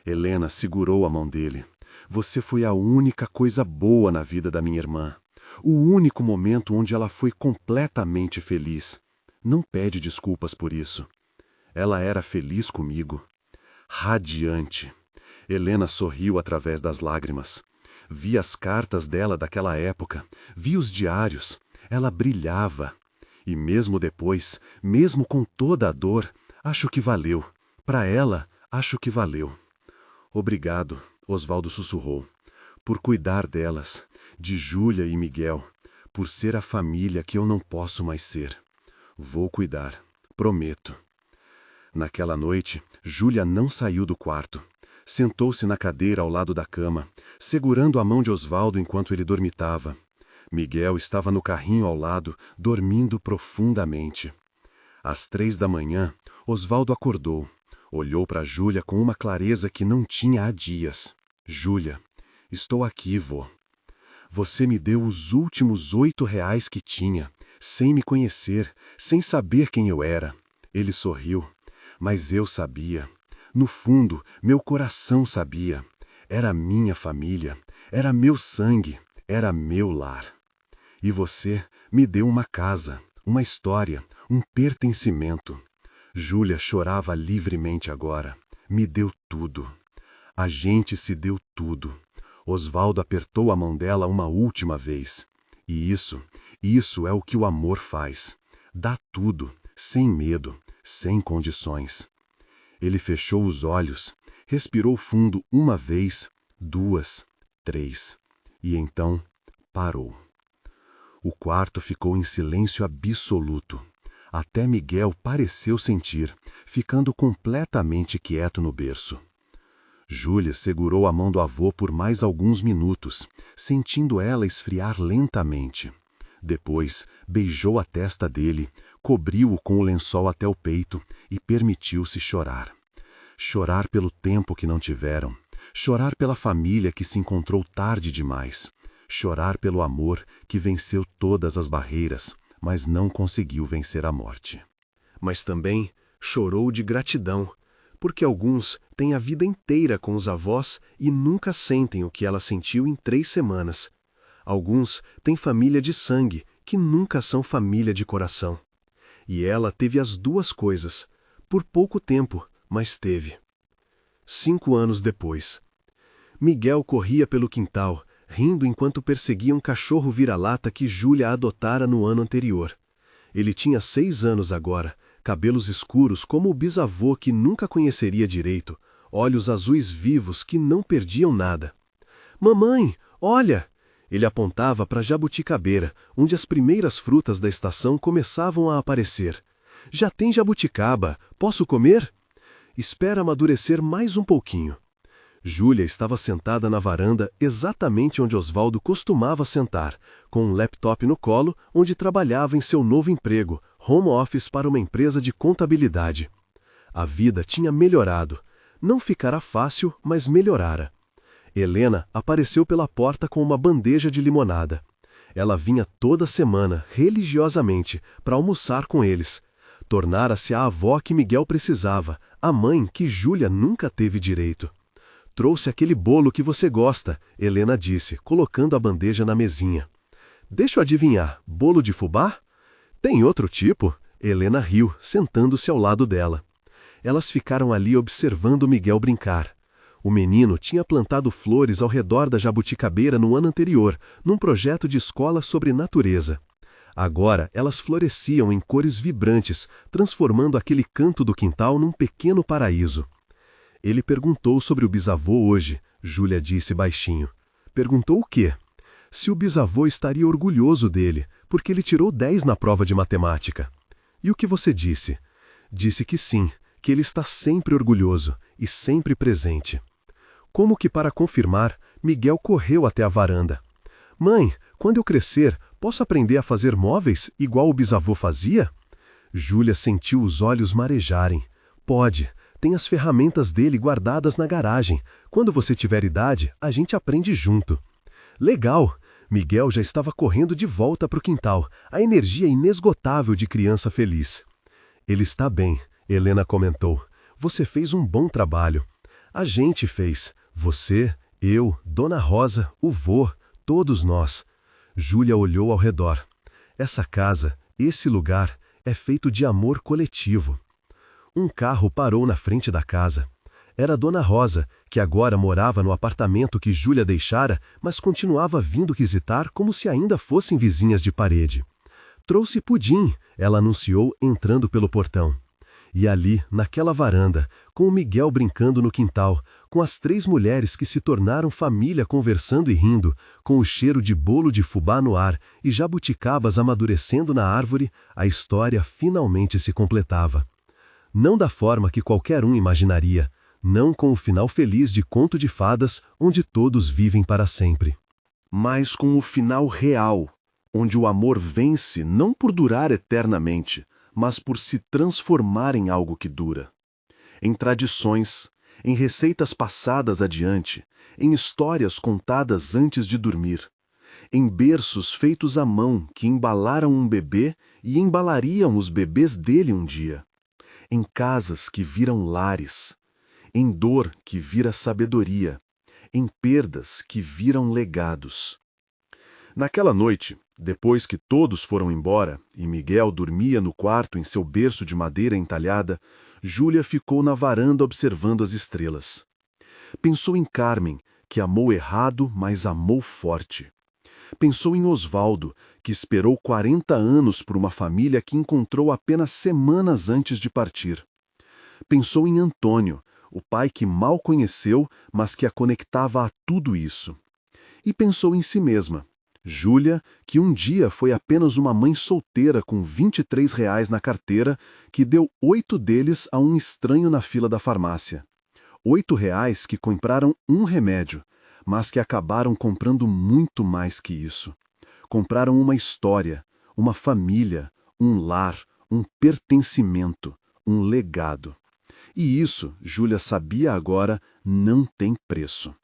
Speaker 2: Helena segurou a mão dele. Você foi a única coisa boa na vida da minha irmã. O único momento onde ela foi completamente feliz. Não pede desculpas por isso. Ela era feliz comigo. Radiante. Helena sorriu através das lágrimas. Vi as cartas dela daquela época. Vi os diários. Ela brilhava. E mesmo depois, mesmo com toda a dor, acho que valeu. Para ela, acho que valeu. Obrigado, Osvaldo sussurrou, por cuidar delas, de Júlia e Miguel, por ser a família que eu não posso mais ser. Vou cuidar, prometo. Naquela noite, Júlia não saiu do quarto. Sentou-se na cadeira ao lado da cama, segurando a mão de Osvaldo enquanto ele dormitava. Miguel estava no carrinho ao lado, dormindo profundamente. Às 3 da manhã, Osvaldo acordou. Olhou para Júlia com uma clareza que não tinha há dias. Júlia, estou aqui, vô. Você me deu os últimos 8 reais que tinha, sem me conhecer, sem saber quem eu era. Ele sorriu, mas eu sabia. No fundo, meu coração sabia. Era minha família, era meu sangue, era meu lar. E você me deu uma casa, uma história, um pertencimento. Júlia chorava livremente agora. Me deu tudo. A gente se deu tudo. Osvaldo apertou a mão dela uma última vez. E isso é o que o amor faz. Dá tudo, sem medo, sem condições. Ele fechou os olhos, respirou fundo uma vez, 2, 3, e então parou. O quarto ficou em silêncio absoluto. Até Miguel pareceu sentir, ficando completamente quieto no berço. Júlia segurou a mão do avô por mais alguns minutos, sentindo ela esfriar lentamente. Depois, beijou a testa dele, cobriu-o com o lençol até o peito e permitiu-se chorar. Chorar pelo tempo que não tiveram, chorar pela família que se encontrou tarde demais, chorar pelo amor que venceu todas as barreiras, mas não conseguiu vencer a morte. Mas também chorou de gratidão, porque alguns têm a vida inteira com os avós e nunca sentem o que ela sentiu em 3 semanas. Alguns têm família de sangue, que nunca são família de coração. E ela teve as duas coisas, por pouco tempo, mas teve. 5 anos depois. Miguel corria pelo quintal, rindo enquanto perseguia um cachorro vira-lata que Júlia adotara no ano anterior. Ele tinha 6 anos agora, cabelos escuros como o bisavô que nunca conheceria direito, olhos azuis vivos que não perdiam nada. Mamãe, olha! Ele apontava para Jabuticabeira, onde as primeiras frutas da estação começavam a aparecer. Já tem jabuticaba, posso comer? Espera amadurecer mais um pouquinho. Júlia estava sentada na varanda exatamente onde Osvaldo costumava sentar, com um laptop no colo, onde trabalhava em seu novo emprego, home office para uma empresa de contabilidade. A vida tinha melhorado. Não ficara fácil, mas melhorara. Helena apareceu pela porta com uma bandeja de limonada. Ela vinha toda semana, religiosamente, para almoçar com eles. Tornara-se a avó que Miguel precisava, a mãe que Júlia nunca teve direito. Trouxe aquele bolo que você gosta, Helena disse, colocando a bandeja na mesinha. Deixa eu adivinhar, bolo de fubá? Tem outro tipo? Helena riu, sentando-se ao lado dela. Elas ficaram ali observando Miguel brincar.
Speaker 1: O menino tinha plantado flores ao redor da jabuticabeira no ano anterior, num projeto de escola sobre natureza. Agora elas floresciam em cores vibrantes, transformando aquele canto do quintal num pequeno paraíso. Ele perguntou sobre o bisavô hoje, Júlia disse baixinho. Perguntou o quê? Se o bisavô estaria orgulhoso dele, porque ele tirou 10 na prova de matemática. E o que você disse? Disse que sim, que ele está sempre orgulhoso e sempre presente. Como que para confirmar, Miguel correu até a varanda. Mãe, quando eu crescer, posso aprender a fazer móveis igual o bisavô fazia? Júlia sentiu os olhos marejarem. Pode, tem as ferramentas dele guardadas na garagem. Quando você tiver idade, a gente aprende junto. Legal! Miguel já estava correndo de volta para o quintal, a energia inesgotável de criança feliz. Ele está bem, Helena comentou. Você fez um bom trabalho. A gente fez. Você, eu, Dona Rosa, o vô, todos nós. Júlia olhou ao redor. Essa casa, esse lugar, é feito de amor coletivo. Um carro parou na frente da casa. Era Dona Rosa, que agora morava no apartamento que Júlia deixara, mas continuava vindo visitar como se ainda fossem vizinhas de parede. Trouxe pudim, ela anunciou entrando pelo portão. E ali, naquela varanda, com o Miguel brincando no quintal, com as 3 mulheres que se tornaram família conversando e rindo, com o cheiro de bolo de fubá no ar e jabuticabas amadurecendo na árvore, a história finalmente se completava. Não da forma que qualquer um imaginaria, não com o final feliz de Conto de Fadas, onde todos vivem para sempre.
Speaker 3: Mas com o final real, onde o amor vence não por durar eternamente, mas por se transformar em algo que dura. Em tradições, em receitas passadas adiante, em histórias contadas antes de dormir, em berços feitos à mão que embalaram um bebê e embalariam os bebês dele um dia, em casas que viram lares, em dor que vira sabedoria, em perdas que viram legados. Naquela noite, depois que todos foram embora e Miguel dormia no quarto em seu berço de madeira entalhada, Júlia ficou na varanda observando as estrelas. Pensou em Carmen, que amou errado, mas amou forte. Pensou em Osvaldo, que esperou 40 anos por uma família que encontrou apenas semanas antes de partir. Pensou em Antônio, o pai que mal conheceu, mas que a conectava a tudo isso. E pensou em si mesma. Júlia, que um dia foi apenas uma mãe solteira com R$ 23 na carteira, que deu 8 deles a um estranho na fila da farmácia. R$ 8 que compraram um remédio, mas que acabaram comprando muito mais que isso. Compraram uma história, uma família, um lar, um pertencimento, um legado. E isso, Júlia sabia agora, não tem preço.